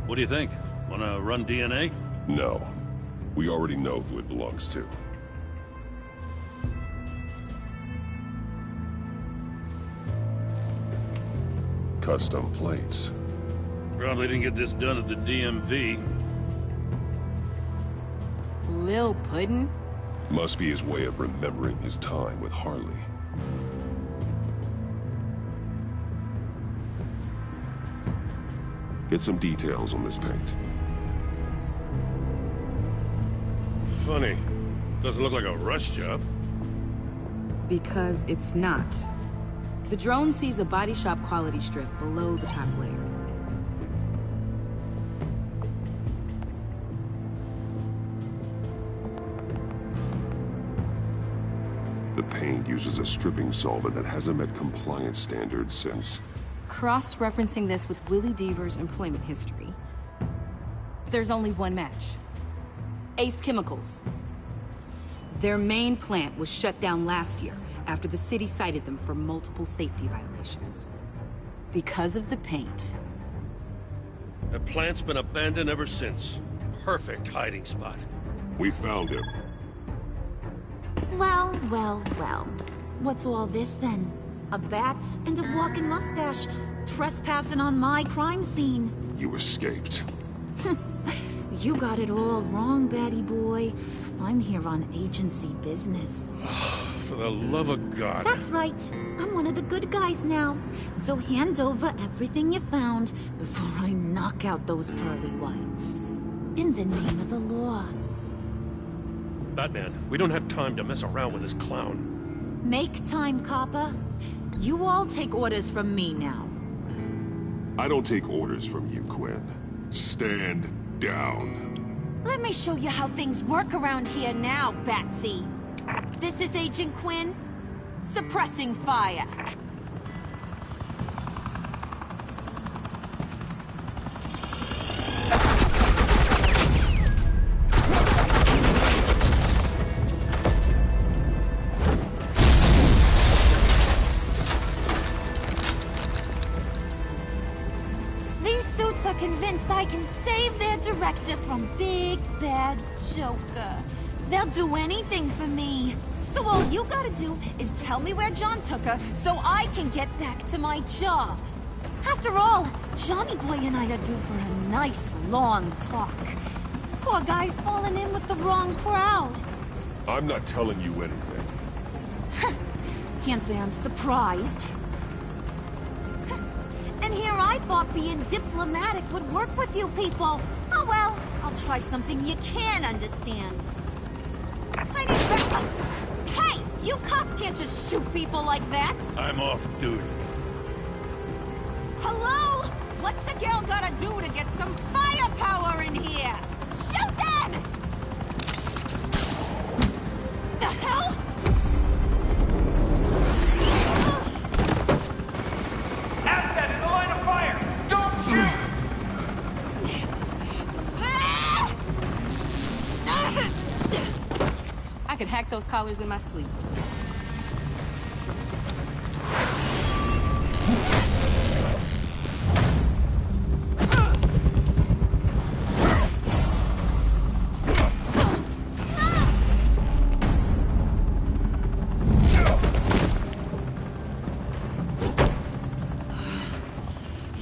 What do you think? Wanna run DNA? No. We already know who it belongs to. Custom plates. Probably didn't get this done at the DMV. Lil Puddin'? Must be his way of remembering his time with Harley. Get some details on this paint. Funny. Doesn't look like a rush job. Because it's not. The drone sees a body shop quality strip below the top layer. The paint uses a stripping solvent that hasn't met compliance standards since... Cross-referencing this with Willie Deaver's employment history, there's only one match. Ace Chemicals. Their main plant was shut down last year after the city cited them for multiple safety violations. Because of the paint. The plant's been abandoned ever since. Perfect hiding spot. We found him. Well, well, well. What's all this then? A bat and a walking mustache trespassing on my crime scene. You escaped. You got it all wrong, Batty boy. I'm here on agency business. For the love of God. That's right. I'm one of the good guys now. So hand over everything you found before I knock out those pearly whites. In the name of the law. Batman, we don't have time to mess around with this clown. Make time, copper. You all take orders from me now. I don't take orders from you, Quinn. Stand down. Let me show you how things work around here now, Batsy. This is Agent Quinn. Suppressing fire. Convinced I can save their director from Big Bad Joker. They'll do anything for me. So all you gotta do is tell me where John took her so I can get back to my job. After all, Johnny Boy and I are due for a nice, long talk. Poor guy's fallen in with the wrong crowd. I'm not telling you anything. Can't say I'm surprised. And here I thought being diplomatic would work with you people. Oh well, I'll try something you can understand. I need to... Hey! You cops can't just shoot people like that! I'm off duty. Hello? What's a girl gotta do to get some firepower in here? Shoot them! The hell? Assets, the line of fire! Don't shoot! I could hack those collars in my sleep.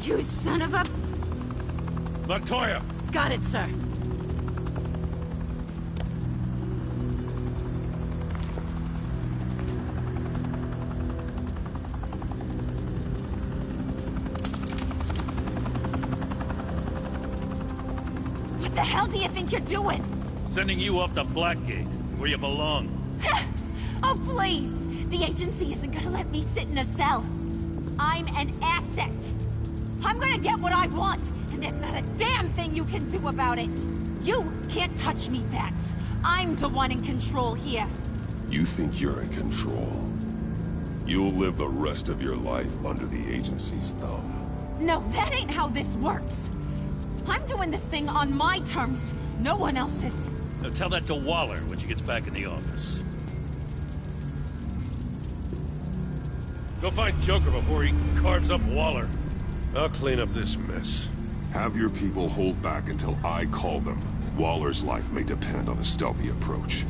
You son of a... Montoya! Got it, sir. What the hell do you think you're doing? Sending you off to Blackgate, where you belong. Oh, please! The agency isn't gonna let me sit in a cell. I'm an asset. I'm gonna get what I want, and there's not a damn thing you can do about it. You can't touch me, Bats. I'm the one in control here. You think you're in control? You'll live the rest of your life under the agency's thumb. No, that ain't how this works. I'm doing this thing on my terms, no one else's. Now tell that to Waller when she gets back in the office. Go find Joker before he carves up Waller. I'll clean up this mess. Have your people hold back until I call them. Waller's life may depend on a stealthy approach.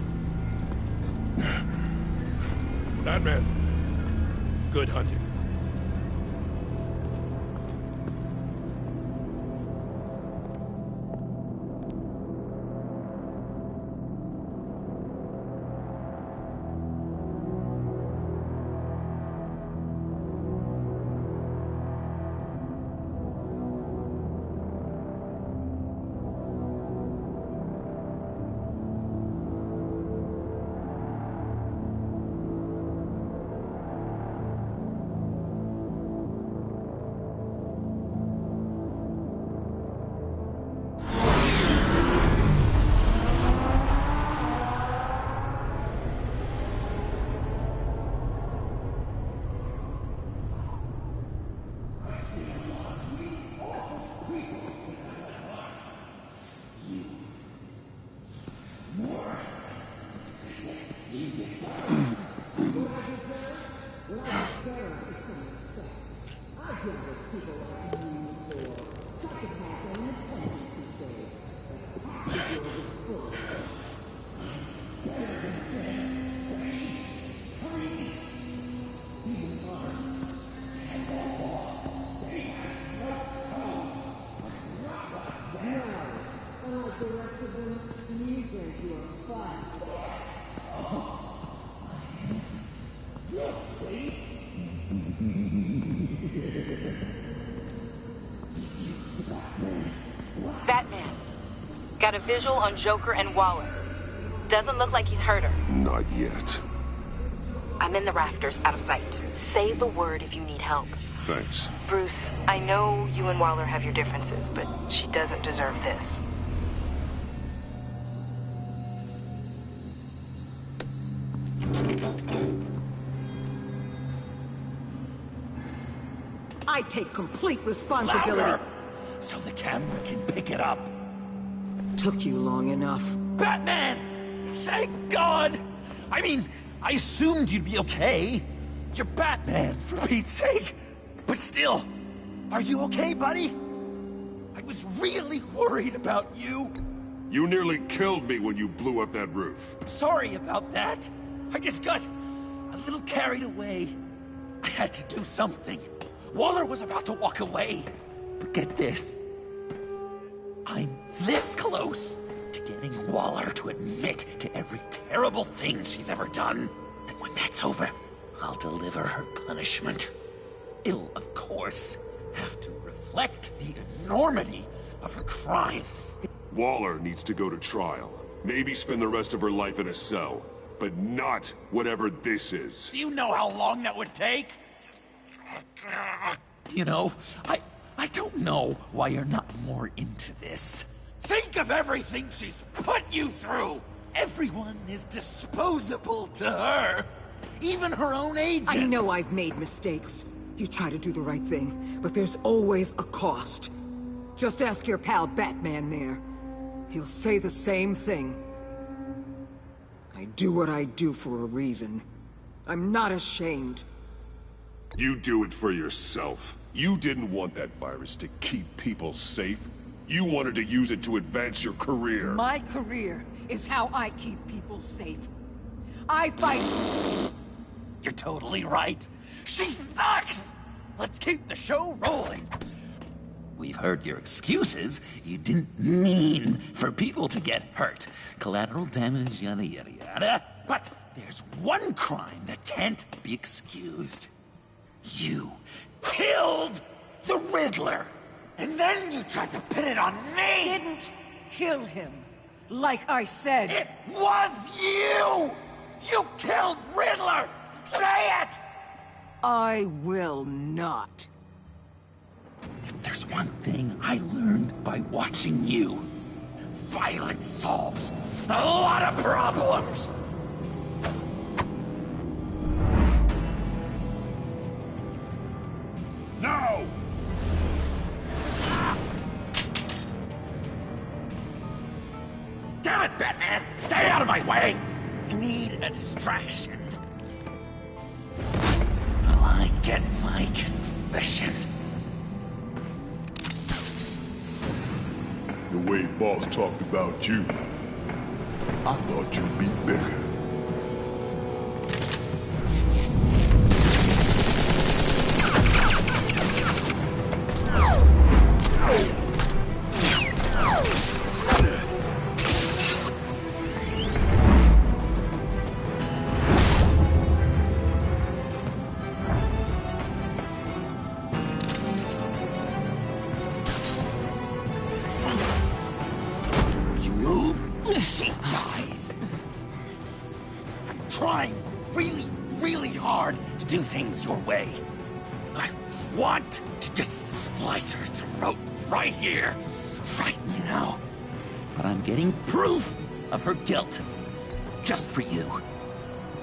Batman, good hunting. Batman. Got a visual on Joker and Waller. Doesn't look like he's hurt her. Not yet. I'm in the rafters, out of sight. Say the word if you need help. Thanks. Bruce, I know you and Waller have your differences, but she doesn't deserve this. I take complete responsibility. Louder, so the camera can pick it up. Took you long enough. Batman! Thank God! I mean, I assumed you'd be okay. You're Batman, for Pete's sake. But still, are you okay, buddy? I was really worried about you. You nearly killed me when you blew up that roof. Sorry about that. I just got a little carried away. I had to do something. Waller was about to walk away. But get this. I'm this close to getting Waller to admit to every terrible thing she's ever done. And when that's over, I'll deliver her punishment. It'll, of course, have to reflect the enormity of her crimes. Waller needs to go to trial. Maybe spend the rest of her life in a cell. But not whatever this is. Do you know how long that would take? You know, I don't know why you're not more into this. Think of everything she's put you through! Everyone is disposable to her. Even her own agents. I know I've made mistakes. You try to do the right thing, but there's always a cost. Just ask your pal Batman there. He'll say the same thing. I do what I do for a reason. I'm not ashamed. You do it for yourself. You didn't want that virus to keep people safe. You wanted to use it to advance your career. My career is how I keep people safe. I fight... You're totally right. She sucks! Let's keep the show rolling. We've heard your excuses. You didn't mean for people to get hurt. Collateral damage, yada yada yada. But there's one crime that can't be excused. You killed the Riddler! And then you tried to pin it on me! Didn't kill him. Like I said. It was you! You killed Riddler! Say it! I will not. There's one thing I learned by watching you. Violence solves a lot of problems! No! Damn it, Batman! Stay out of my way! You need a distraction. Will I get my confession? The way Boss talked about you, I thought you'd be bigger. She dies. I'm trying really hard to do things your way. I want to just slice her throat right here, right now. But I'm getting proof of her guilt, just for you.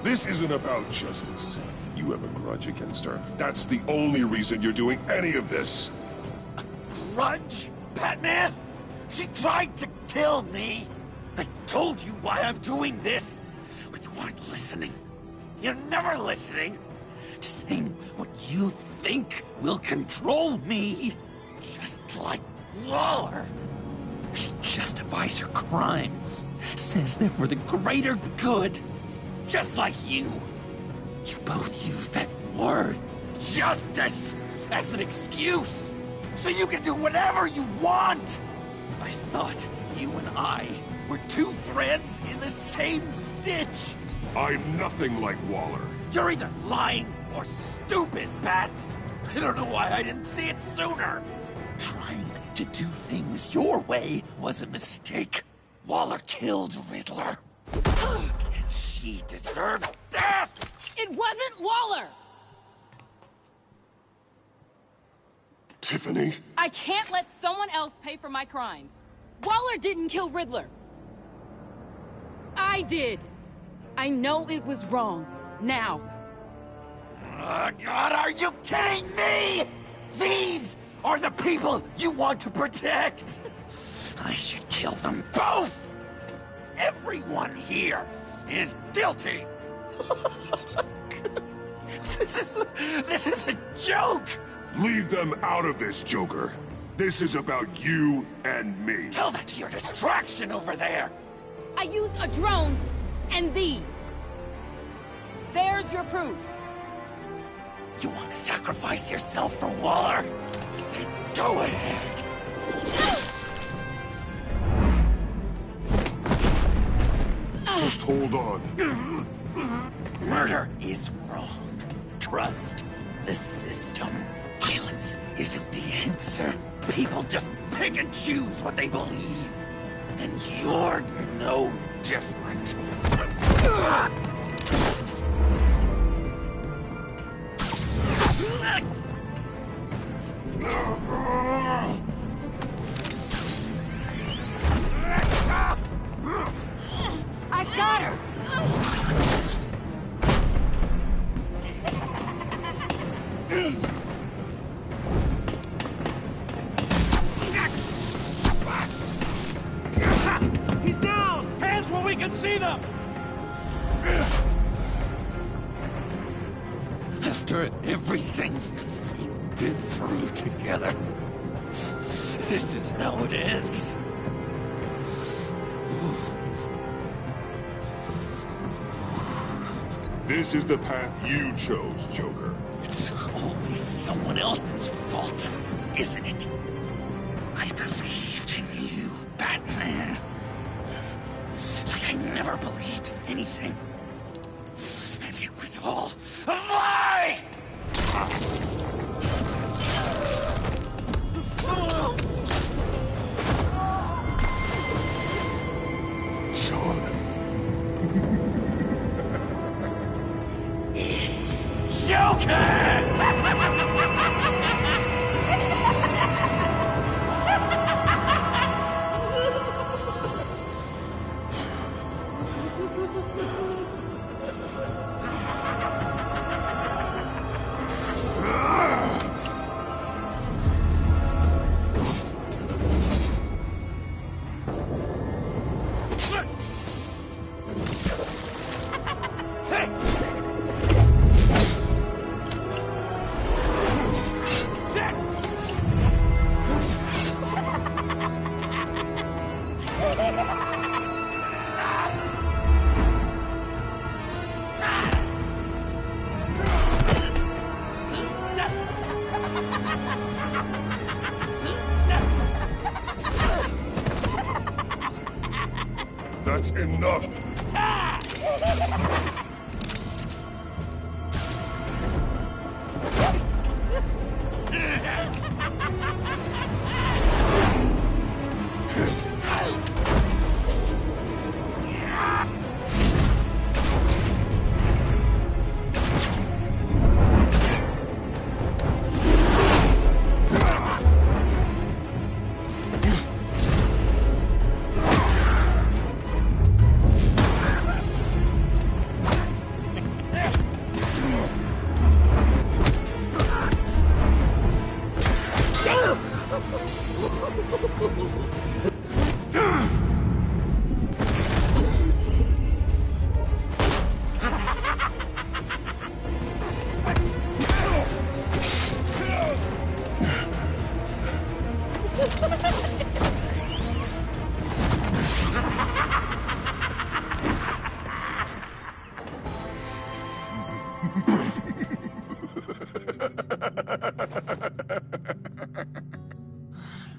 This isn't about justice. You have a grudge against her. That's the only reason you're doing any of this. A grudge? Batman? She tried to kill me. I told you why I'm doing this, but you weren't listening. You're never listening. Just saying what you think will control me. Just like Waller. She justifies her crimes. Says they're for the greater good. Just like you. You both use that word, justice, as an excuse. So you can do whatever you want. I thought you and I were two threads in the same stitch. I'm nothing like Waller. You're either lying or stupid, Bats. I don't know why I didn't see it sooner. Trying to do things your way was a mistake. Waller killed Riddler. And she deserves death! It wasn't Waller! Tiffany? I can't let someone else pay for my crimes. Waller didn't kill Riddler. I did. I know it was wrong. Now. God, are you kidding me? These are the people you want to protect. I should kill them both. Everyone here is guilty. This is a joke. Leave them out of this, Joker. This is about you and me. Tell that to your distraction over there. I used a drone and these. There's your proof. You want to sacrifice yourself for Waller? Then go ahead. Just hold on. Murder is wrong. Trust the system. Violence isn't the answer. People just pick and choose what they believe. And you're no different. I got her! He's down! Hands where we can see them! After everything we've been through together, this is how it is. This is the path you chose, Joker. It's always someone else's fault, isn't it? I believed in you, Batman. Like I never believed in anything. And it was all a lie! Sean. It's Joker! That's enough.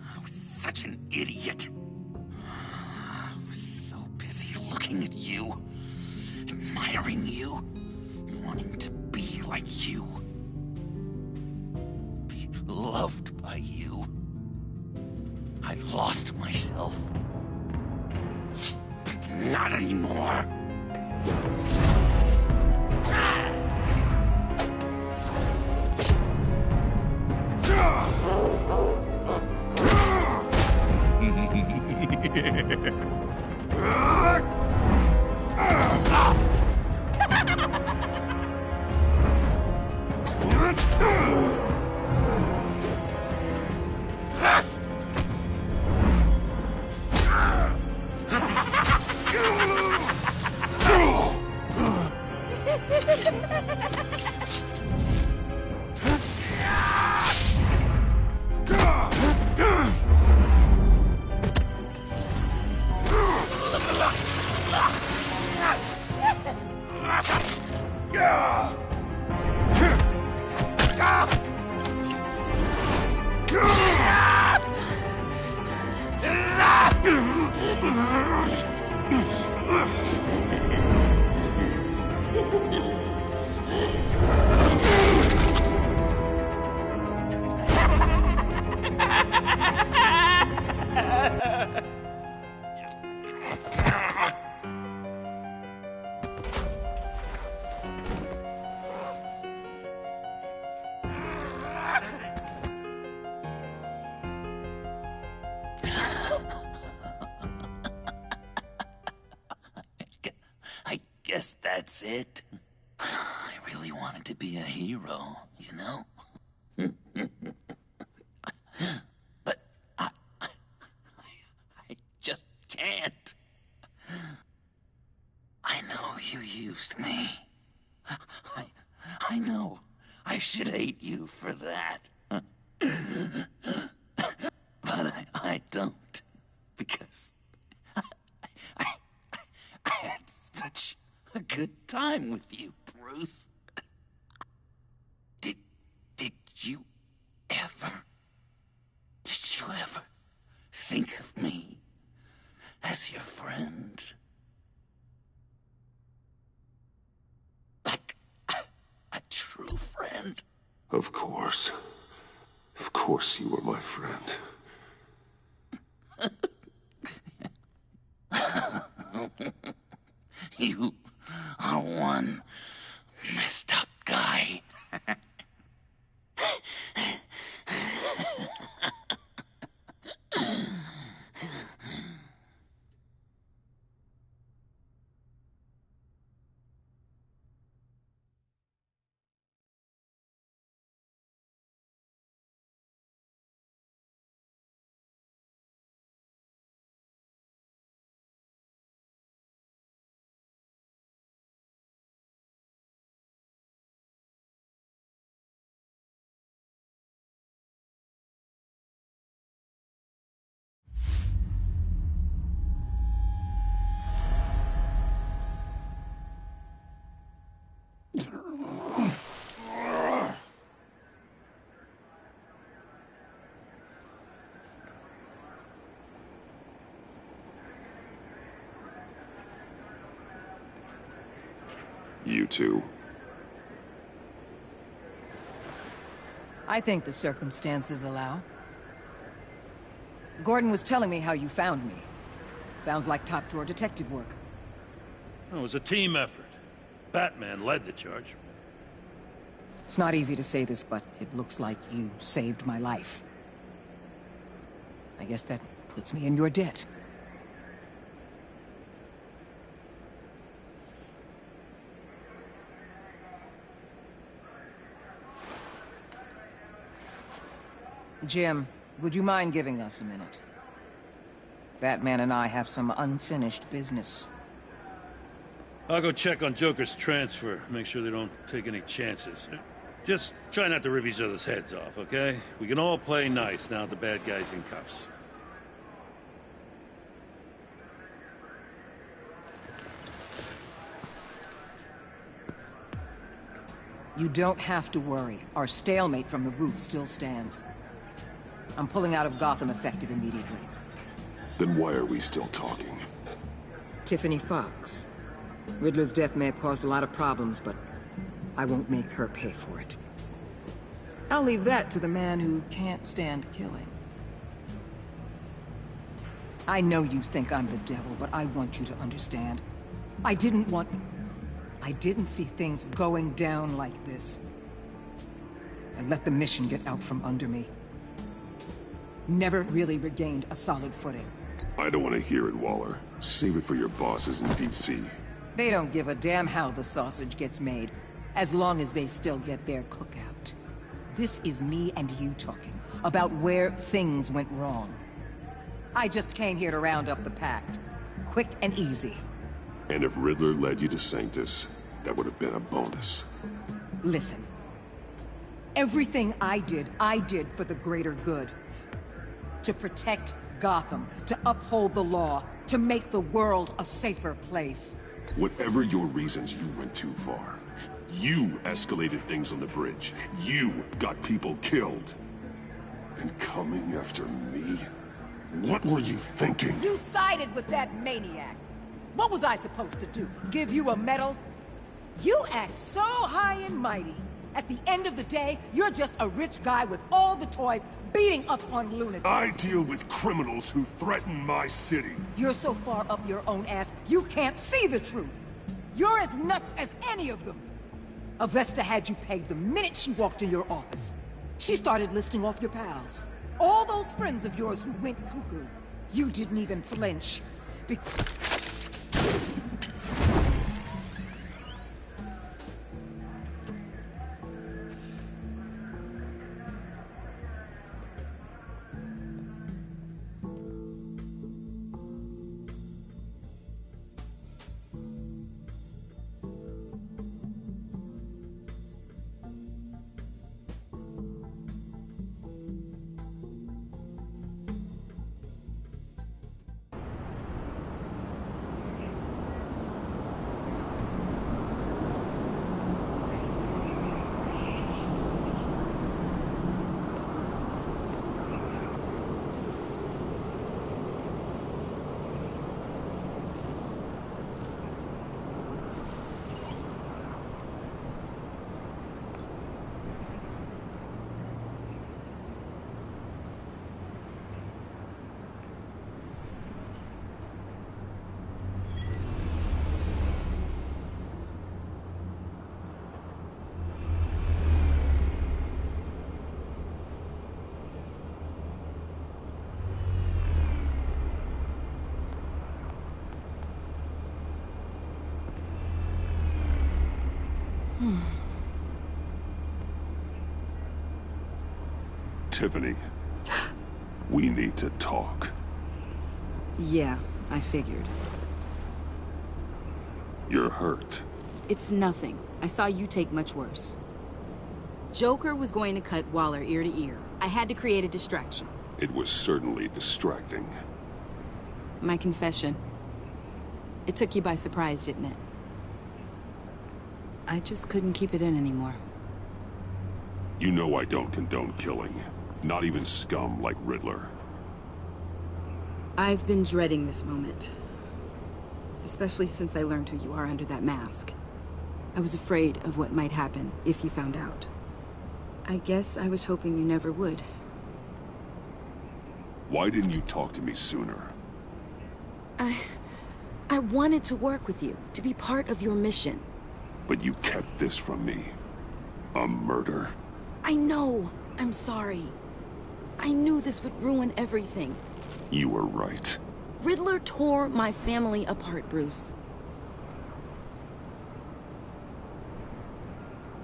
I was such an idiot. I was so busy looking at you, admiring you, wanting to be like you, be loved by you. I lost myself. But not anymore. I guess that's it. I really wanted to be a hero, you know? But I just can't. I know you used me. I know. I should hate you for that. But I don't. Because I had such a good time with you, Bruce. Did you ever think of me as your friend? Like a true friend? Of course. Of course you were my friend. You are one messed up guy. You too. I think the circumstances allow. Gordon was telling me how you found me. Sounds like top-drawer detective work. It was a team effort. Batman led the charge. It's not easy to say this, but it looks like you saved my life. I guess that puts me in your debt. Jim, would you mind giving us a minute? Batman and I have some unfinished business. I'll go check on Joker's transfer, make sure they don't take any chances. Just try not to rip each other's heads off, okay? We can all play nice now that the bad guy's in cuffs. You don't have to worry. Our stalemate from the roof still stands. I'm pulling out of Gotham effective immediately. Then why are we still talking? Tiffany Fox. Riddler's death may have caused a lot of problems, but I won't make her pay for it. I'll leave that to the man who can't stand killing. I know you think I'm the devil, but I want you to understand. I didn't see things going down like this. I let the mission get out from under me. Never really regained a solid footing. I don't want to hear it, Waller. Save it for your bosses in DC. They don't give a damn how the sausage gets made, as long as they still get their cookout. This is me and you talking about where things went wrong. I just came here to round up the pact. Quick and easy. And if Riddler led you to Sanctus, that would have been a bonus. Listen. Everything I did for the greater good. To protect Gotham, to uphold the law, to make the world a safer place. Whatever your reasons, you went too far. You escalated things on the bridge. You got people killed. And coming after me? What were you thinking? You sided with that maniac. What was I supposed to do? Give you a medal? You act so high and mighty. At the end of the day, you're just a rich guy with all the toys beating up on lunatics. I deal with criminals who threaten my city. You're so far up your own ass, you can't see the truth. You're as nuts as any of them. Avesta had you pegged the minute she walked in your office. She started listing off your pals. All those friends of yours who went cuckoo. You didn't even flinch. Tiffany, we need to talk. Yeah, I figured. You're hurt. It's nothing. I saw you take much worse. Joker was going to cut Waller ear to ear. I had to create a distraction. It was certainly distracting. My confession. It took you by surprise, didn't it? I just couldn't keep it in anymore. You know I don't condone killing. Not even scum like Riddler. I've been dreading this moment. Especially since I learned who you are under that mask. I was afraid of what might happen if you found out. I guess I was hoping you never would. Why didn't you talk to me sooner? I wanted to work with you, to be part of your mission. But you kept this from me. A murder? I know. I'm sorry. I knew this would ruin everything. You were right. Riddler tore my family apart, Bruce.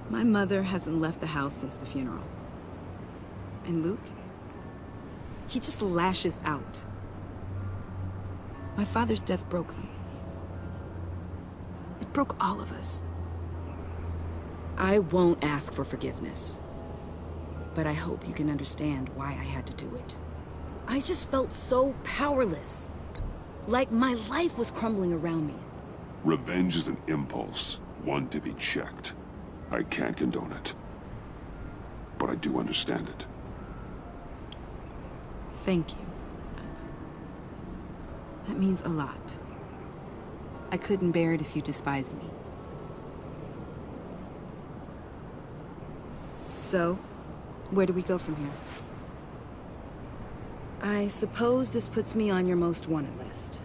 My mother hasn't left the house since the funeral. And Luke? He just lashes out. My father's death broke them. It broke all of us. I won't ask for forgiveness. But I hope you can understand why I had to do it. I just felt so powerless. Like my life was crumbling around me. Revenge is an impulse, one to be checked. I can't condone it. But I do understand it. Thank you. That means a lot. I couldn't bear it if you despised me. So, where do we go from here? I suppose this puts me on your most wanted list.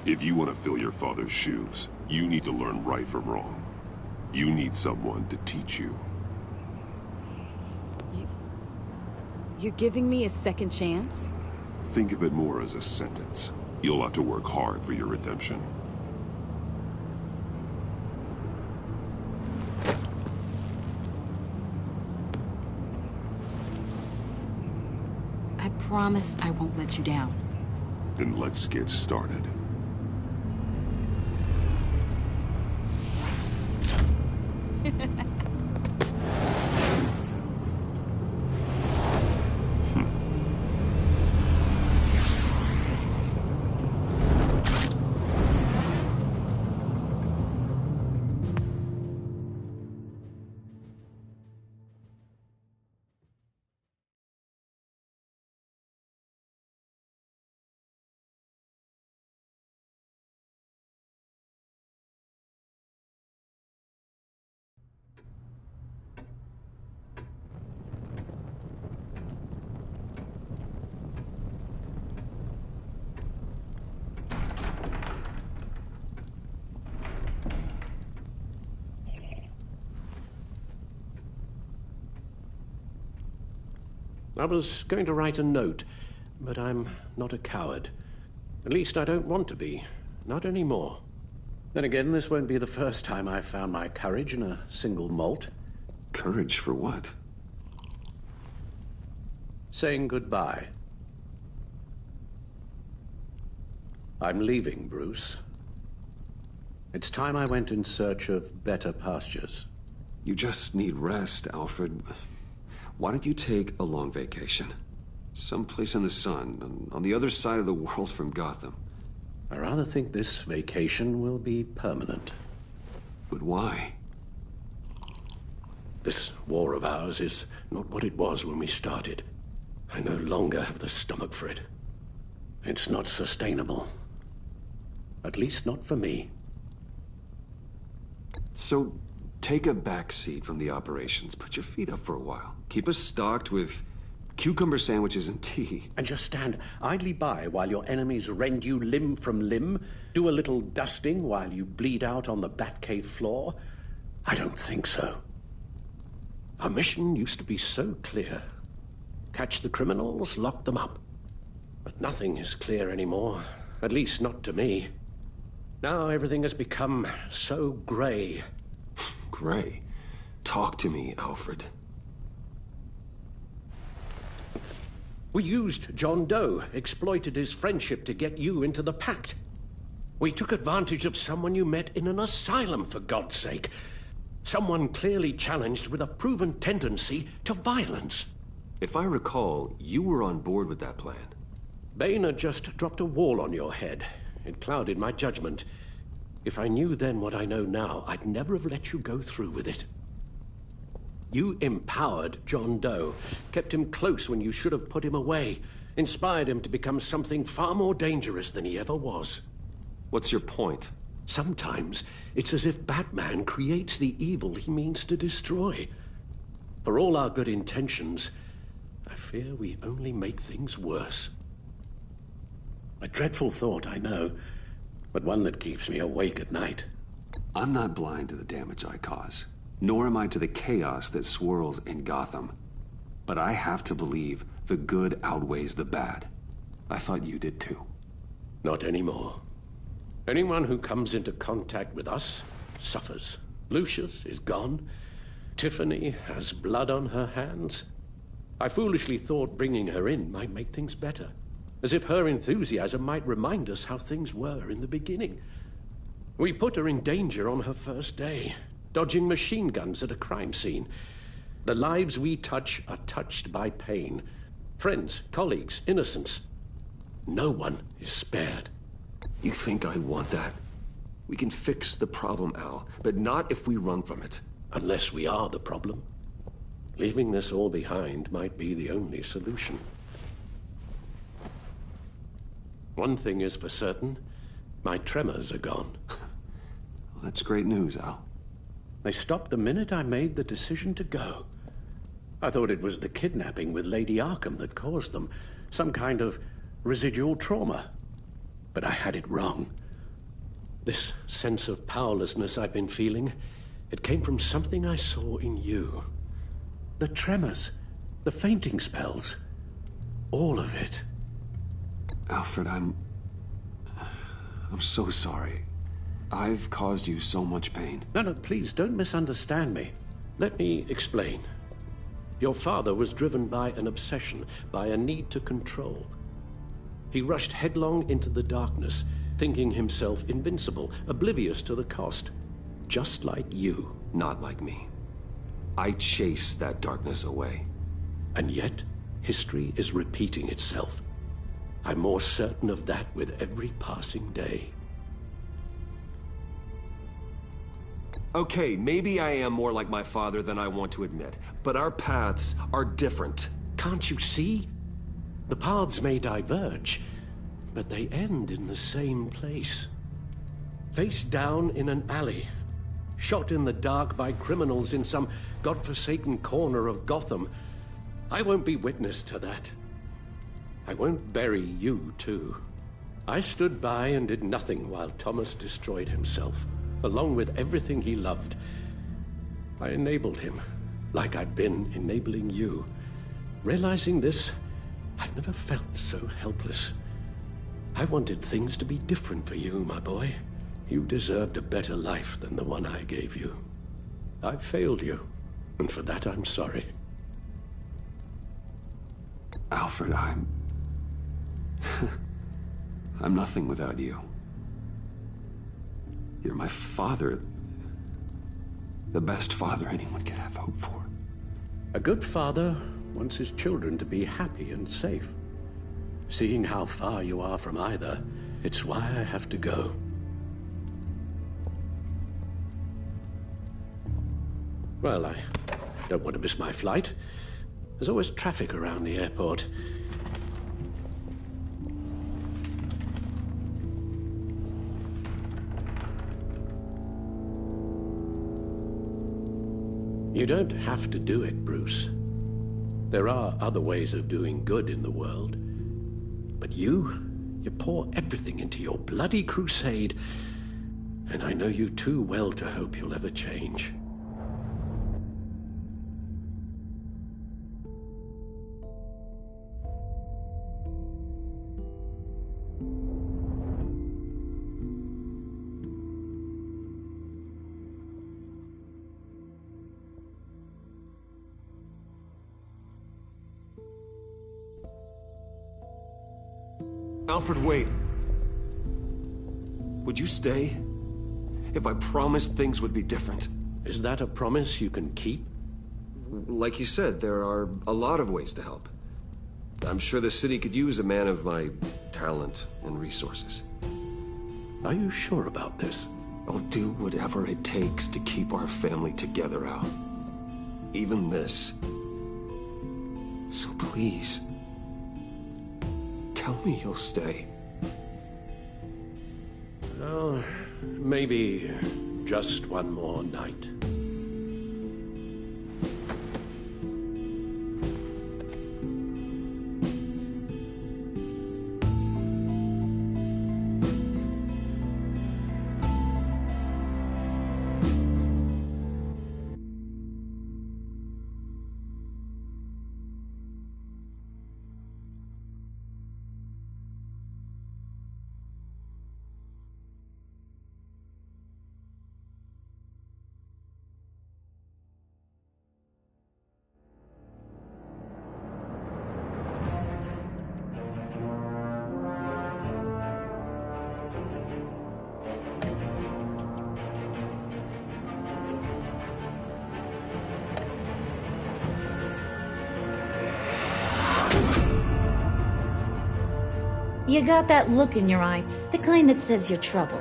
If you want to fill your father's shoes, you need to learn right from wrong. You need someone to teach you. You're giving me a second chance? Think of it more as a sentence. You'll have to work hard for your redemption. I promise I won't let you down. Then let's get started. I was going to write a note, but I'm not a coward. At least I don't want to be. Not anymore. Then again, this won't be the first time I've found my courage in a single malt. Courage for what? Saying goodbye. I'm leaving, Bruce. It's time I went in search of better pastures. You just need rest, Alfred. Why don't you take a long vacation? Someplace in the sun, on the other side of the world from Gotham. I rather think this vacation will be permanent. But why? This war of ours is not what it was when we started. I no longer have the stomach for it. It's not sustainable. At least not for me. So, take a back seat from the operations. Put your feet up for a while. Keep us stocked with cucumber sandwiches and tea. And just stand idly by while your enemies rend you limb from limb? Do a little dusting while you bleed out on the Batcave floor? I don't think so. Our mission used to be so clear. Catch the criminals, lock them up. But nothing is clear anymore. At least not to me. Now everything has become so gray. Gray? Talk to me, Alfred. We used John Doe, exploited his friendship to get you into the pact. We took advantage of someone you met in an asylum, for God's sake. Someone clearly challenged with a proven tendency to violence. If I recall, you were on board with that plan. Bane had just dropped a wall on your head. It clouded my judgment. If I knew then what I know now, I'd never have let you go through with it. You empowered John Doe, kept him close when you should have put him away, inspired him to become something far more dangerous than he ever was. What's your point? Sometimes it's as if Batman creates the evil he means to destroy. For all our good intentions, I fear we only make things worse. A dreadful thought, I know, but one that keeps me awake at night. I'm not blind to the damage I cause, nor am I to the chaos that swirls in Gotham. But I have to believe the good outweighs the bad. I thought you did too. Not anymore. Anyone who comes into contact with us suffers. Lucius is gone. Tiffany has blood on her hands. I foolishly thought bringing her in might make things better. As if her enthusiasm might remind us how things were in the beginning. We put her in danger on her first day, dodging machine guns at a crime scene. The lives we touch are touched by pain. Friends, colleagues, innocents. No one is spared. You think I want that? We can fix the problem, Al, but not if we run from it. Unless we are the problem. Leaving this all behind might be the only solution. One thing is for certain, my tremors are gone. Well, that's great news, Al. They stopped the minute I made the decision to go. I thought it was the kidnapping with Lady Arkham that caused them, some kind of residual trauma. But I had it wrong. This sense of powerlessness I've been feeling, it came from something I saw in you. The tremors, the fainting spells, all of it. Alfred, I'm so sorry. I've caused you so much pain. No, please don't misunderstand me. Let me explain. Your father was driven by an obsession, by a need to control. He rushed headlong into the darkness, thinking himself invincible, oblivious to the cost. Just like you. Not like me. I chased that darkness away. And yet, history is repeating itself. I'm more certain of that with every passing day. Okay, maybe I am more like my father than I want to admit, but our paths are different. Can't you see? The paths may diverge, but they end in the same place. Face down in an alley, shot in the dark by criminals in some godforsaken corner of Gotham. I won't be witness to that. I won't bury you, too. I stood by and did nothing while Thomas destroyed himself, along with everything he loved. I enabled him, like I'd been enabling you. Realizing this, I've never felt so helpless. I wanted things to be different for you, my boy. You deserved a better life than the one I gave you. I failed you, and for that I'm sorry. Alfred, I'm nothing without you. You're my father. The best father anyone could have hope for. A good father wants his children to be happy and safe. Seeing how far you are from either, it's why I have to go. Well, I don't want to miss my flight. There's always traffic around the airport. You don't have to do it, Bruce. There are other ways of doing good in the world. But you pour everything into your bloody crusade, and I know you too well to hope you'll ever change. Alfred, wait. Would you stay? If I promised things would be different. Is that a promise you can keep? Like you said, there are a lot of ways to help. I'm sure the city could use a man of my talent and resources. Are you sure about this? I'll do whatever it takes to keep our family together, Al. Even this. So please, tell me you'll stay. Well, maybe just one more night. You got that look in your eye, the kind that says you're trouble.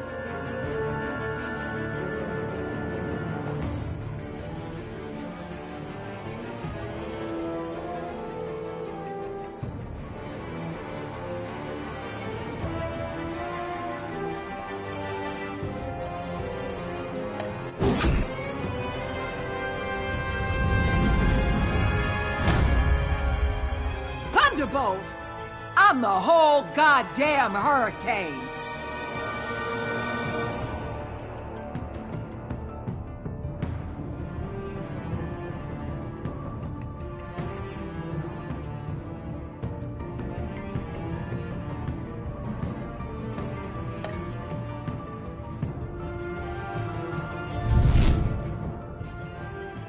Thunderbolt! I'm the whole goddamn hurricane!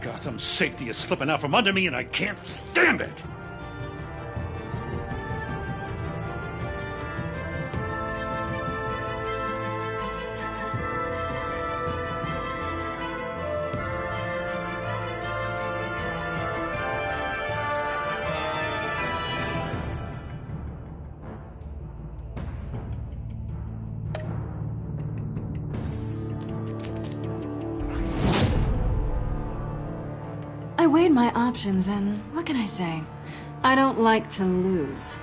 Gotham's safety is slipping out from under me and I can't stand it! I weighed my options and what can I say? I don't like to lose.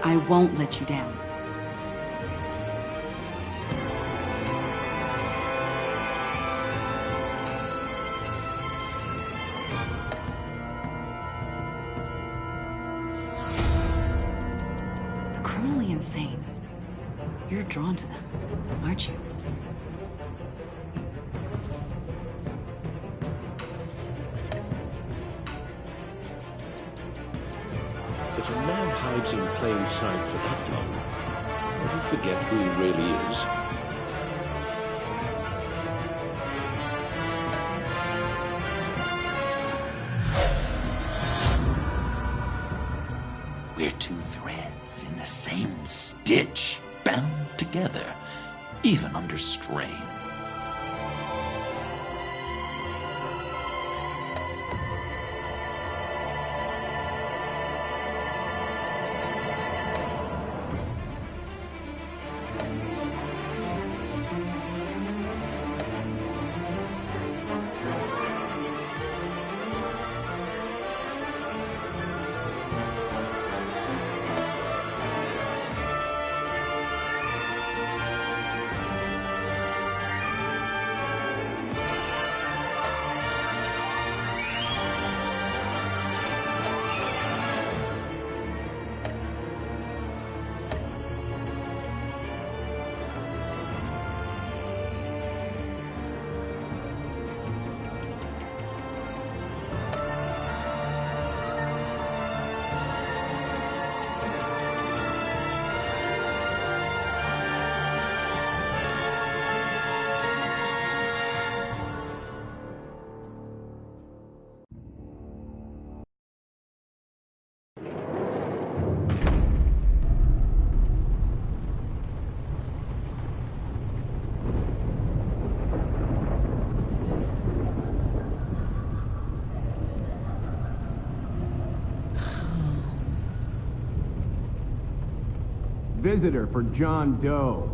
I won't let you down. really insane. You're drawn to them, aren't you? If a man hides in plain sight for that long, will he forget who he really is? We're two threads in the same stitch, bound together, even under strain. Visitor for John Doe.